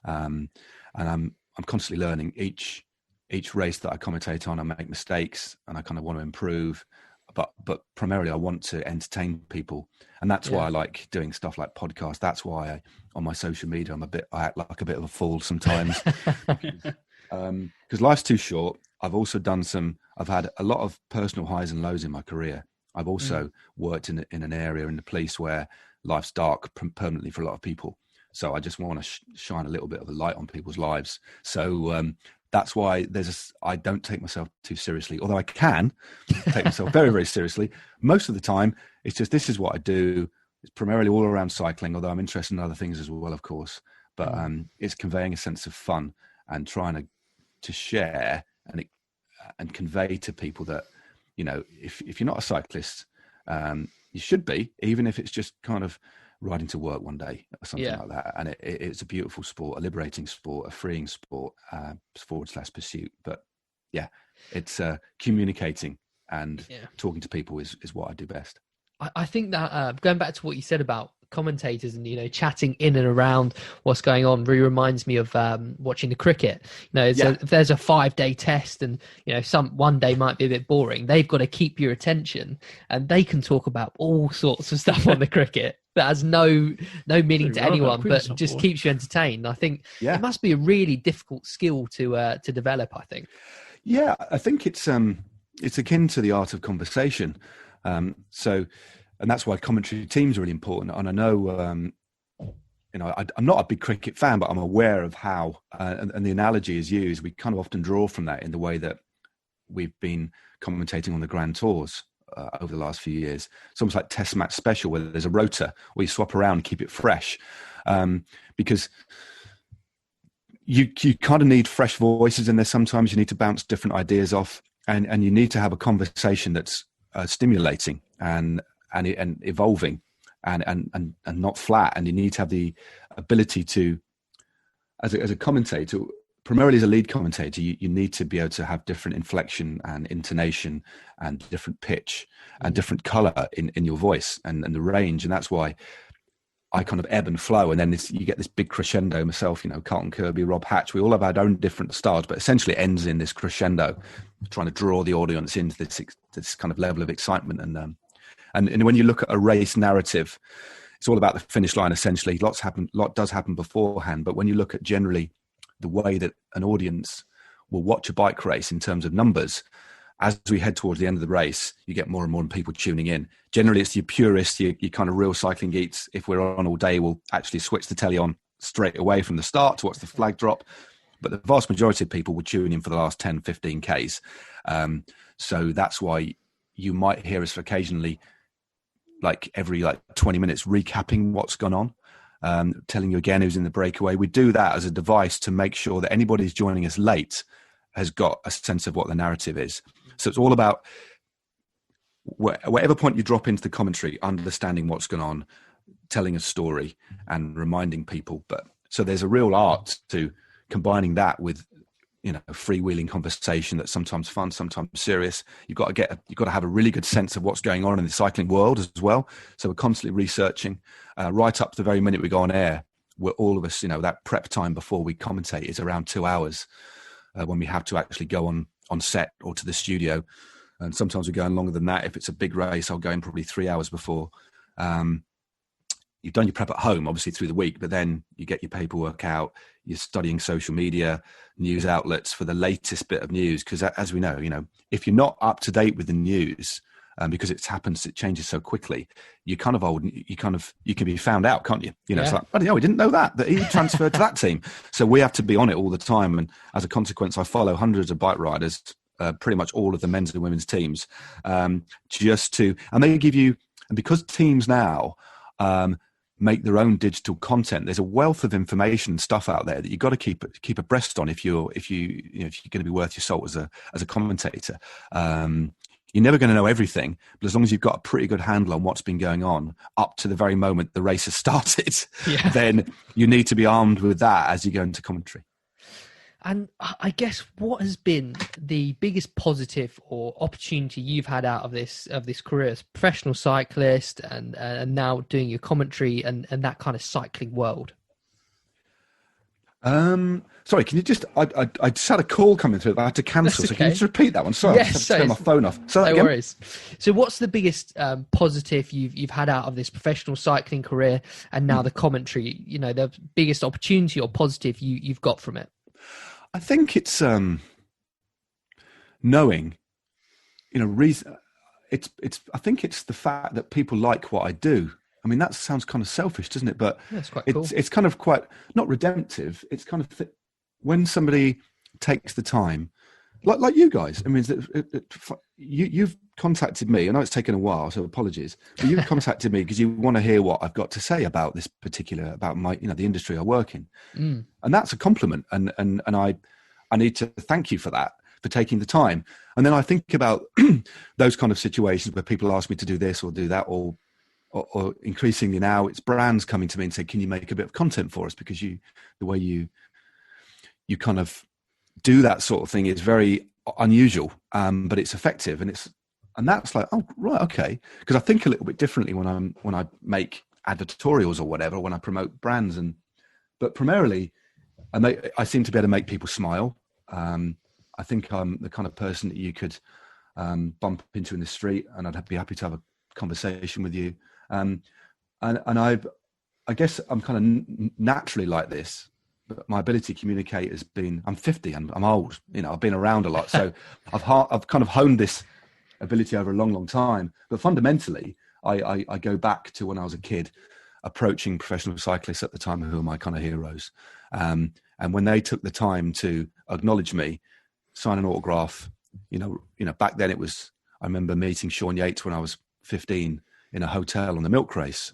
And I'm constantly learning. Each race that I commentate on, I make mistakes and I kind of want to improve, but primarily I want to entertain people. And that's why I like doing stuff like podcasts. That's why on my social media, I act like a bit of a fool sometimes, because life's too short. I've had a lot of personal highs and lows in my career. I've also worked in an area in the police where life's dark permanently for a lot of people. So I just want to shine a little bit of a light on people's lives. So that's why I don't take myself too seriously, although I can take myself very, very seriously. Most of the time, it's just, this is what I do. It's primarily all around cycling, although I'm interested in other things as well, of course. But it's conveying a sense of fun and trying to share and convey to people that, if you're not a cyclist, you should be, even if it's just kind of riding to work one day or something like that. And it's a beautiful sport, a liberating sport, a freeing sport, /pursuit. But it's communicating and talking to people is what I do best. I think that going back to what you said about commentators and chatting in and around what's going on really reminds me of watching the cricket. If there's a 5-day test and one day might be a bit boring, they've got to keep your attention, and they can talk about all sorts of stuff on the cricket that has no meaning to anyone, but just keeps you entertained. I think it must be a really difficult skill to develop, I think. Yeah, I think it's akin to the art of conversation. And that's why commentary teams are really important. And I know, I'm not a big cricket fan, but I'm aware of how, and the analogy is used. We kind of often draw from that in the way that we've been commentating on the Grand Tours over the last few years. It's almost like Test match special, where there's a rota where you swap around and keep it fresh, because you kind of need fresh voices in there. Sometimes you need to bounce different ideas off, and you need to have a conversation that's stimulating and evolving and not flat. And you need to have the ability to, as a commentator, primarily as a lead commentator, you need to be able to have different inflection and intonation and different pitch and different color in your voice and the range. And that's why I kind of ebb and flow, and then you get this big crescendo. Myself, Carlton Kirby, Rob Hatch, we all have our own different styles, but essentially it ends in this crescendo, trying to draw the audience into this kind of level of excitement. And when you look at a race narrative, it's all about the finish line. Essentially, lot does happen beforehand, but when you look at generally the way that an audience will watch a bike race in terms of numbers, as we head towards the end of the race, you get more and more people tuning in. Generally, it's your purists, your kind of real cycling geeks. If we're on all day, we'll actually switch the telly on straight away from the start to watch the flag drop. But the vast majority of people will tune in for the last 10, 15 Ks. So that's why you might hear us occasionally, like every 20 minutes, recapping what's gone on, telling you again who's in the breakaway. We do that as a device to make sure that anybody who's joining us late has got a sense of what the narrative is. So it's all about whatever point you drop into the commentary, understanding what's going on, telling a story and reminding people. But so there's a real art to combining that with, a freewheeling conversation that's sometimes fun, sometimes serious. You've got to have a really good sense of what's going on in the cycling world as well. So we're constantly researching right up to the very minute we go on air. We're all of us, that prep time before we commentate is around 2 hours when we have to actually go on set or to the studio. And sometimes we're going longer than that. If it's a big race, I'll go in probably 3 hours before. You've done your prep at home, obviously, through the week, but then you get your paperwork out. You're studying social media, news outlets for the latest bit of news. Because as we know, if you're not up to date with the news, because it changes so quickly, you're kind of old. You can be found out, can't you? It's like, I don't know, we didn't know that he transferred to that team. So we have to be on it all the time. And as a consequence, I follow hundreds of bike riders, pretty much all of the men's and women's teams, and they give you, and because teams now, make their own digital content. There's a wealth of information and stuff out there that you've got to keep abreast on if you're going to be worth your salt as a commentator. You're never going to know everything, but as long as you've got a pretty good handle on what's been going on up to the very moment the race has started, then you need to be armed with that as you go into commentary. And I guess what has been the biggest positive or opportunity you've had out of this career as a professional cyclist and now doing your commentary and that kind of cycling world? Sorry, can you just? I just had a call coming through that I had to cancel. So can you just repeat that one? Sorry, yes, I just had to turn my phone off. So no worries. So what's the biggest positive you've had out of this professional cycling career and now the commentary? The biggest opportunity or positive you've got from it? I think it's knowing, reason. I think it's the fact that people like what I do. I mean, that sounds kind of selfish, doesn't it? But that's quite cool. It's kind of quite not redemptive. It's kind of when somebody takes the time, like you guys. I mean, you've contacted me. I know it's taken a while, so apologies. But you've contacted me because you want to hear what I've got to say about this about my, the industry I work in, and that's a compliment. And I need to thank you for that, for taking the time. And then I think about those kind of situations where people ask me to do this or do that, or increasingly now it's brands coming to me and say, "Can you make a bit of content for us?" Because the way you kind of do that sort of thing is very unusual, but it's effective, and that's like, oh right, okay. Because I think a little bit differently when I make advertorials or whatever, when I promote brands, but primarily, I seem to be able to make people smile. I think I'm the kind of person that you could bump into in the street, and I'd be happy to have a conversation with you. And I guess I'm kind of naturally like this. But my ability to communicate has been, I'm 50 and I'm old, I've been around a lot. So I've kind of honed this ability over a long, long time. But fundamentally, I go back to when I was a kid, approaching professional cyclists at the time who are my kind of heroes. And when they took the time to acknowledge me, sign an autograph, back then I remember meeting Sean Yates when I was 15 in a hotel on the milk race.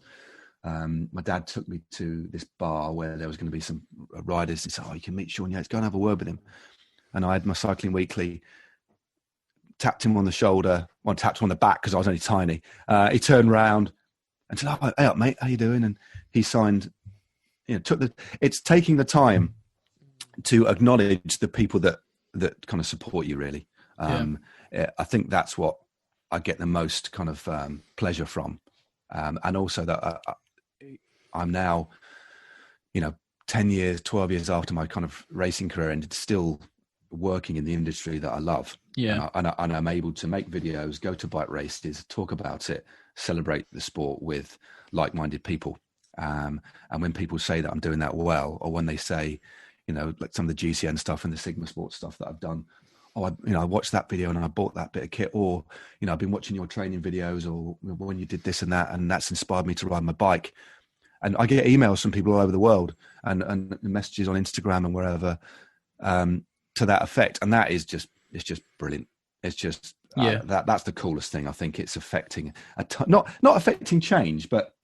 My dad took me to this bar where there was going to be some riders. He said, "Oh, you can meet Sean Yates, go and have a word with him." And I had my Cycling Weekly, tapped him on the shoulder, tapped him on the back because I was only tiny. He turned around and said, "Oh, hey up, mate, how you doing?" And he signed, it's taking the time to acknowledge the people that kind of support you, really. I think that's what I get the most kind of pleasure from. And also that I'm now, 10 years, 12 years after my kind of racing career ended, still working in the industry that I love. Yeah. And I'm able to make videos, go to bike races, talk about it, celebrate the sport with like-minded people. And when people say that I'm doing that well, or when they say, like some of the GCN stuff and the Sigma Sports stuff that I've done, I watched that video and I bought that bit of kit, or, I've been watching your training videos, or when you did this and that, and that's inspired me to ride my bike. And I get emails from people all over the world and messages on Instagram and wherever, to that effect. And that is it's just brilliant. It's just, that's the coolest thing. I think it's affecting not affecting change, but,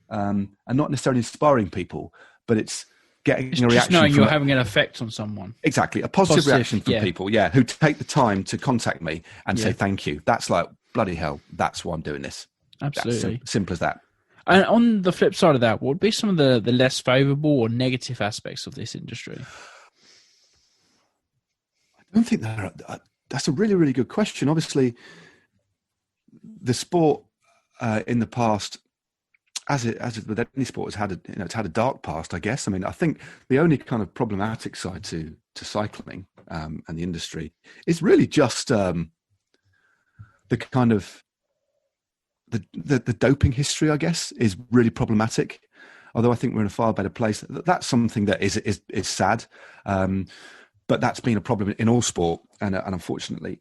and not necessarily inspiring people, but it's getting a reaction. Just knowing you're having an effect on someone. Exactly. A positive reaction from people. Yeah. Who take the time to contact me and say, thank you. That's like, bloody hell. That's why I'm doing this. Absolutely. Simple as that. And on the flip side of that, what would be some of the less favorable or negative aspects of this industry? I don't think that's a really, really good question. Obviously, the sport in the past, as it with any sport, it's had a dark past, I guess. I mean, I think the only kind of problematic side to cycling and the industry is really just the kind of the doping history, I guess, is really problematic. Although I think we're in a far better place. That's something that is sad. But that's been a problem in all sport. And unfortunately,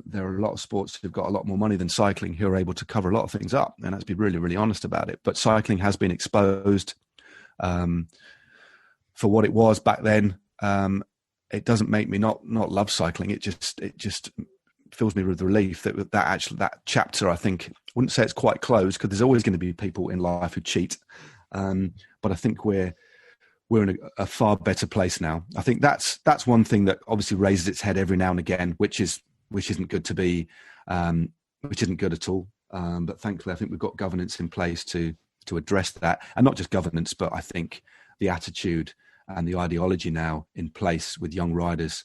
there are a lot of sports who've got a lot more money than cycling who are able to cover a lot of things up. And let's be really, really honest about it. But cycling has been exposed for what it was back then. It doesn't make me not love cycling. It just fills me with relief that chapter, I think, I wouldn't say it's quite closed, because there's always going to be people in life who cheat. But I think we're in a far better place now. I think that's one thing that obviously raises its head every now and again, which isn't good to be, which isn't good at all. But thankfully, I think we've got governance in place to address that, and not just governance, but I think the attitude and the ideology now in place with young riders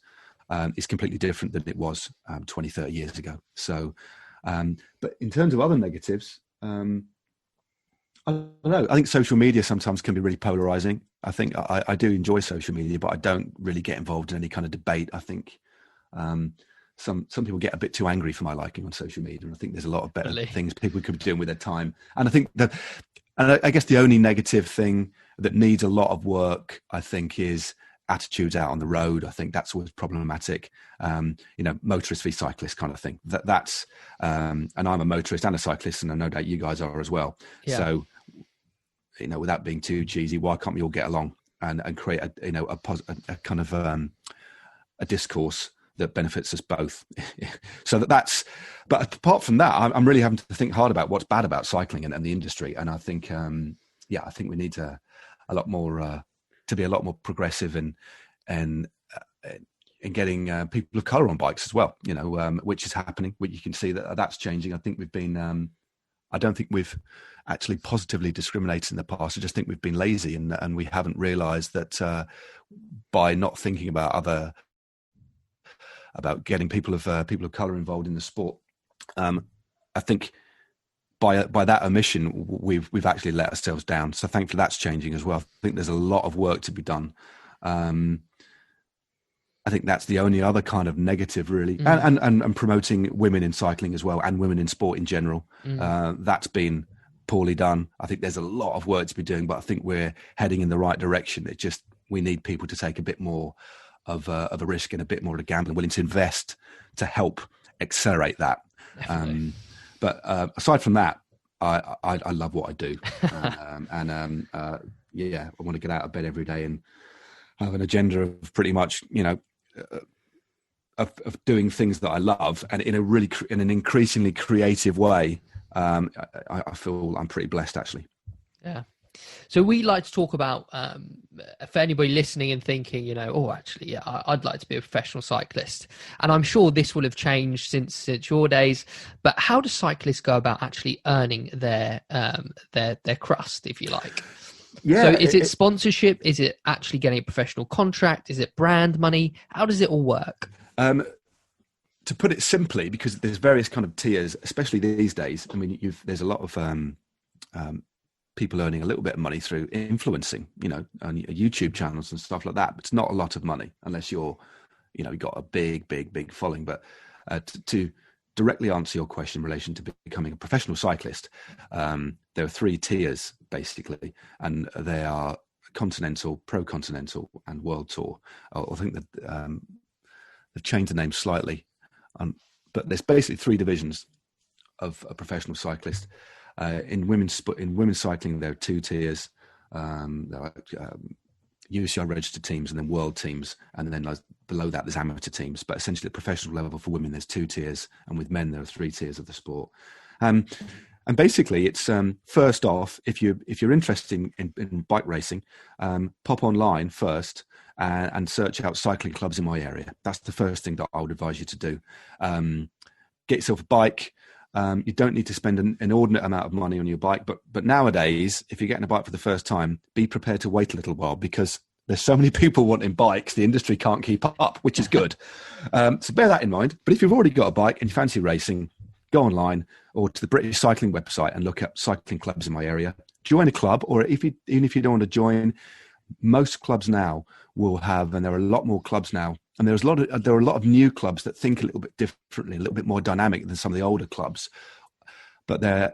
is completely different than it was 20, 30 years ago. So, but in terms of other negatives, I don't know. I think social media sometimes can be really polarizing. I think I do enjoy social media, but I don't really get involved in any kind of debate. I think some people get a bit too angry for my liking on social media, and I think there's a lot of better things people could be doing with their time. And I think that, and I guess the only negative thing that needs a lot of work, I think, is attitudes out on the road. I think that's always problematic. Motorist v cyclist kind of thing. That's and I'm a motorist and a cyclist, and I no doubt you guys are as well. Yeah. So, without being too cheesy, why can't we all get along and create a kind of a discourse that benefits us both? So that's. But apart from that, I'm really having to think hard about what's bad about cycling and the industry. And I think, I think we need a lot more. To be a lot more progressive and getting people of colour on bikes as well, which is happening. Which you can see that's changing. I think we've been. I don't think we've actually positively discriminated in the past. I just think we've been lazy and we haven't realised that by not thinking about getting people of colour involved in the sport. I think. By that omission, we've actually let ourselves down. So thankfully that's changing as well. I think there's a lot of work to be done. I think that's the only other kind of negative, really, and promoting women in cycling as well, and women in sport in general. That's been poorly done. I think there's a lot of work to be doing, but I think we're heading in the right direction. We need people to take a bit more of a risk and a bit more of a gamble, and willing to invest to help accelerate that. But aside from that, I love what I do, I want to get out of bed every day and have an agenda of pretty much, of doing things that I love, and in an increasingly creative way. I feel I'm pretty blessed, actually. Yeah. So we like to talk about, for anybody listening and thinking, I'd like to be a professional cyclist. And I'm sure this will have changed since your days. But how do cyclists go about actually earning their crust, if you like? Yeah. So is it sponsorship? Is it actually getting a professional contract? Is it brand money? How does it all work? To put it simply, because there's various kind of tiers, especially these days. I mean, there's a lot of people earning a little bit of money through influencing, on YouTube channels and stuff like that. But it's not a lot of money unless you've got a big following. But to directly answer your question in relation to becoming a professional cyclist, there are 3 tiers basically, and they are continental, pro-continental, and world tour. I think that they've changed the name slightly, but there's basically 3 divisions of a professional cyclist. In women's cycling, there are 2 tiers. There are UCI registered teams and then world teams, and then below that there's amateur teams. But essentially, at professional level for women, there's 2 tiers, and with men there are 3 tiers of the sport. And basically, it's first off, if you're interested in bike racing, pop online first and search out cycling clubs in my area. That's the first thing that I would advise you to do. Get yourself a bike. You don't need to spend an inordinate amount of money on your bike, but nowadays, if you're getting a bike for the first time, be prepared to wait a little while, because there's so many people wanting bikes, the industry can't keep up, which is good. So bear that in mind. But if you've already got a bike and you fancy racing, go online or to the British Cycling website and look up cycling clubs in my area. Join a club, or even if you don't want to join, most clubs now will have, and there are a lot more clubs now, and there are a lot of new clubs that think a little bit differently, a little bit more dynamic than some of the older clubs. But they're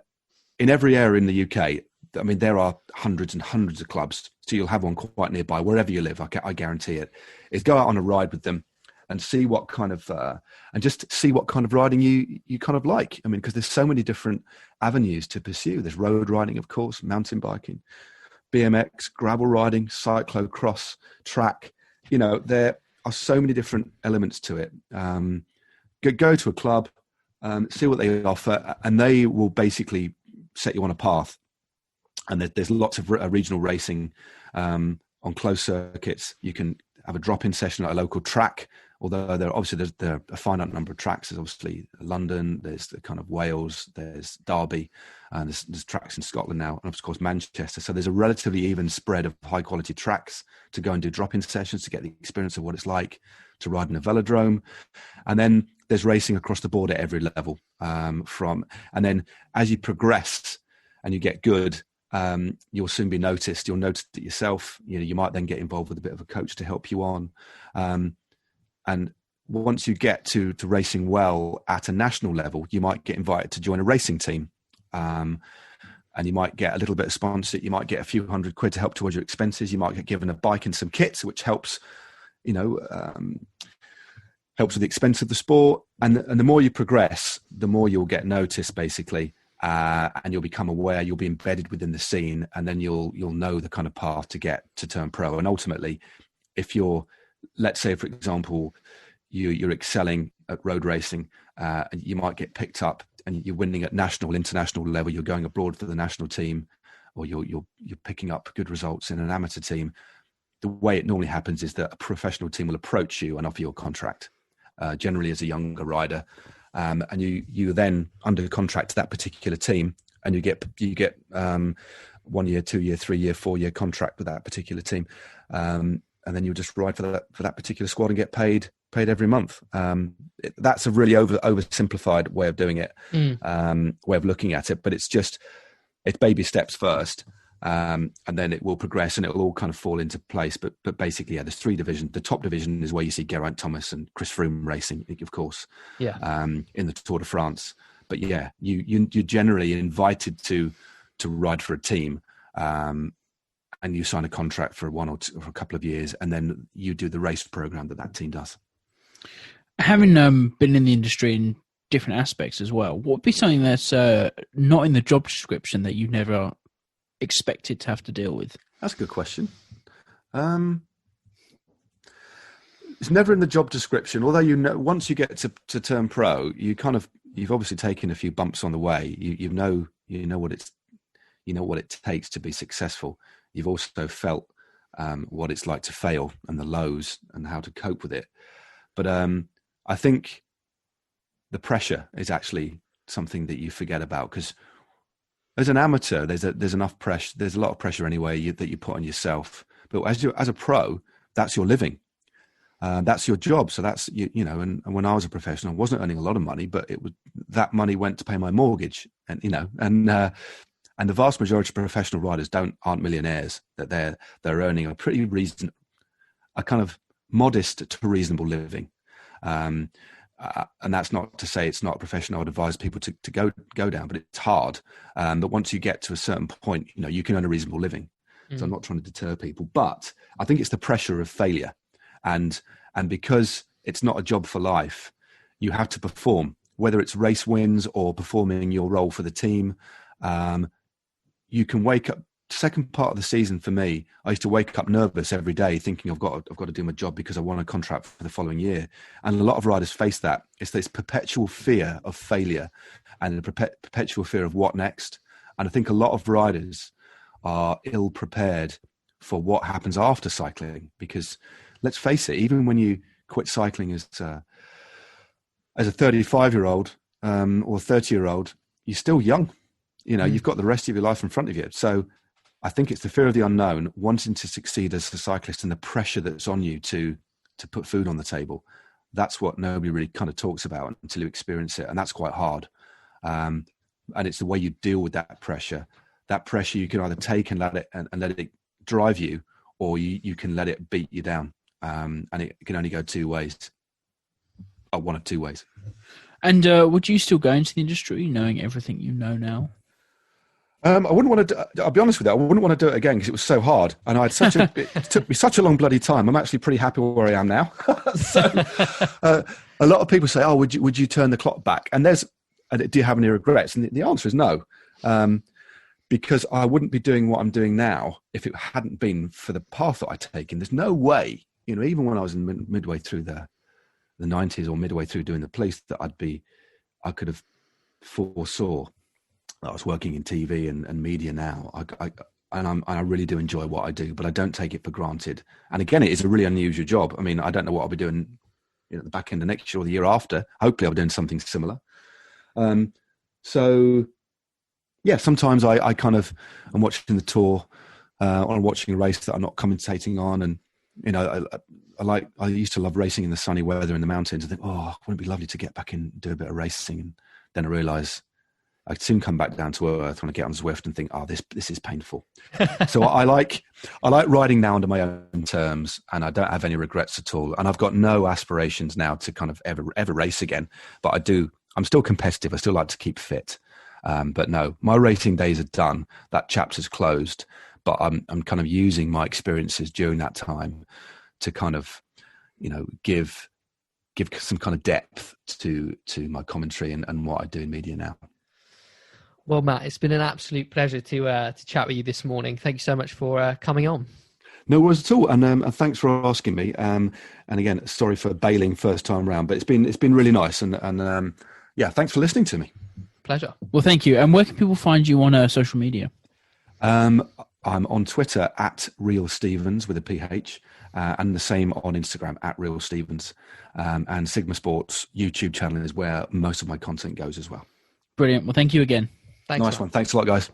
in every area in the UK. I mean, there are hundreds and hundreds of clubs, so you'll have one quite nearby wherever you live. I guarantee it. Is go out on a ride with them and see what kind of riding you kind of like. I mean, because there's so many different avenues to pursue. There's road riding, of course, mountain biking, BMX, gravel riding, cyclocross, track. There are so many different elements to it. Go to a club, see what they offer, and they will basically set you on a path. And there's lots of regional racing on closed circuits. You can have a drop-in session at a local track, although there are a finite number of tracks. There's obviously London, there's the kind of Wales, there's Derby, and there's tracks in Scotland now, and of course Manchester. So there's a relatively even spread of high-quality tracks to go and do drop-in sessions to get the experience of what it's like to ride in a velodrome. And then there's racing across the board at every level. And then as you progress and you get good, you'll soon be noticed. You'll notice it yourself. You might then get involved with a bit of a coach to help you on. And once you get to racing well at a national level, you might get invited to join a racing team. And you might get a little bit of sponsorship. You might get a few £100 to help towards your expenses. You might get given a bike and some kits, which helps, helps with the expense of the sport. And the more you progress, the more you'll get noticed, basically. And you'll become aware, you'll be embedded within the scene, and then you'll know the kind of path to get to turn pro. And ultimately, if you're, let's say, for example, you're excelling at road racing, you might get picked up and you're winning at national, international level, you're going abroad for the national team, or you're picking up good results in an amateur team. The way it normally happens is that a professional team will approach you and offer you a contract, generally as a younger rider. And you then under contract to that particular team, and you get 1 year, 2 year, 3 year, 4 year contract with that particular team, and then you just ride for that particular squad and get paid every month. That's a really oversimplified way of doing it, way of looking at it, but it's baby steps first. And then it will progress and it will all kind of fall into place. But basically, there's 3 divisions. The top division is where you see Geraint Thomas and Chris Froome racing, of course, in the Tour de France. But you're generally invited to ride for a team, and you sign a contract for for a couple of years, and then you do the race program that team does. Having been in the industry in different aspects as well, what would be something that's not in the job description that you never expected to have to deal with? That's a good question. It's never in the job description, although once you get to turn pro, you've obviously taken a few bumps on the way. You know what it takes to be successful. You've also felt what it's like to fail and the lows and how to cope with it. But I think the pressure is actually something that you forget about, because as an amateur, there's enough pressure. There's a lot of pressure anyway that you put on yourself. But as a pro, that's your living. That's your job. So that's And when I was a professional, I wasn't earning a lot of money, but that money went to pay my mortgage, and And the vast majority of professional riders aren't millionaires, that they're earning a a kind of modest to reasonable living. And that's not to say it's not a profession I would advise people to go down, but it's hard. But once you get to a certain point, you can earn a reasonable living. So I'm not trying to deter people, but I think it's the pressure of failure. And because it's not a job for life, you have to perform, whether it's race wins or performing your role for the team. You can wake up, second part of the season for me, I used to wake up nervous every day thinking I've got to do my job because I want a contract for the following year. And a lot of riders face that. It's this perpetual fear of failure and a perpetual fear of what next. And I think a lot of riders are ill prepared for what happens after cycling, because let's face it, even when you quit cycling as a 35-year-old or 30-year-old, you're still young. You've got the rest of your life in front of you. So I think it's the fear of the unknown, wanting to succeed as a cyclist, and the pressure that's on you to put food on the table. That's what nobody really kind of talks about until you experience it. And that's quite hard. And it's the way you deal with that pressure. That pressure you can either take and let it drive you, or you can let it beat you down. And it can only go two ways, or one of two ways. And would you still go into the industry knowing everything you know now? I wouldn't want to. I'll be honest with you. I wouldn't want to do it again because it was so hard, and it took me such a long bloody time. I'm actually pretty happy where I am now. So, a lot of people say, "Oh, would you turn the clock back?" And do you have any regrets? And the answer is no, because I wouldn't be doing what I'm doing now if it hadn't been for the path that I'd taken. There's no way, even when I was in midway through the 90s or midway through doing the police, that I could have foresaw. I was working in TV and media now. I really do enjoy what I do, but I don't take it for granted. And again, it is a really unusual job. I mean, I don't know what I'll be doing at the back end of next year or the year after. Hopefully I'll be doing something similar. So yeah, sometimes I kind of am watching the tour, or watching a race that I'm not commentating on. And, I used to love racing in the sunny weather in the mountains. I think, wouldn't it be lovely to get back and do a bit of racing? And then I realize I'd soon come back down to earth when I get on Zwift and think, this is painful. So I like riding now under my own terms, and I don't have any regrets at all. And I've got no aspirations now to kind of ever race again. But I'm still competitive. I still like to keep fit. But no, my racing days are done. That chapter's closed. But I'm kind of using my experiences during that time to kind of, give some kind of depth to my commentary and what I do in media now. Well, Matt, it's been an absolute pleasure to chat with you this morning. Thank you so much for coming on. No worries at all, and thanks for asking me. And again, sorry for bailing first time round, but it's been really nice. And yeah, thanks for listening to me. Pleasure. Well, thank you. And where can people find you on social media? I'm on Twitter @RealStevens with a PH, and the same on Instagram @RealStevens. And Sigma Sports YouTube channel is where most of my content goes as well. Brilliant. Well, thank you again. Thanks, nice one. Thanks a lot, guys.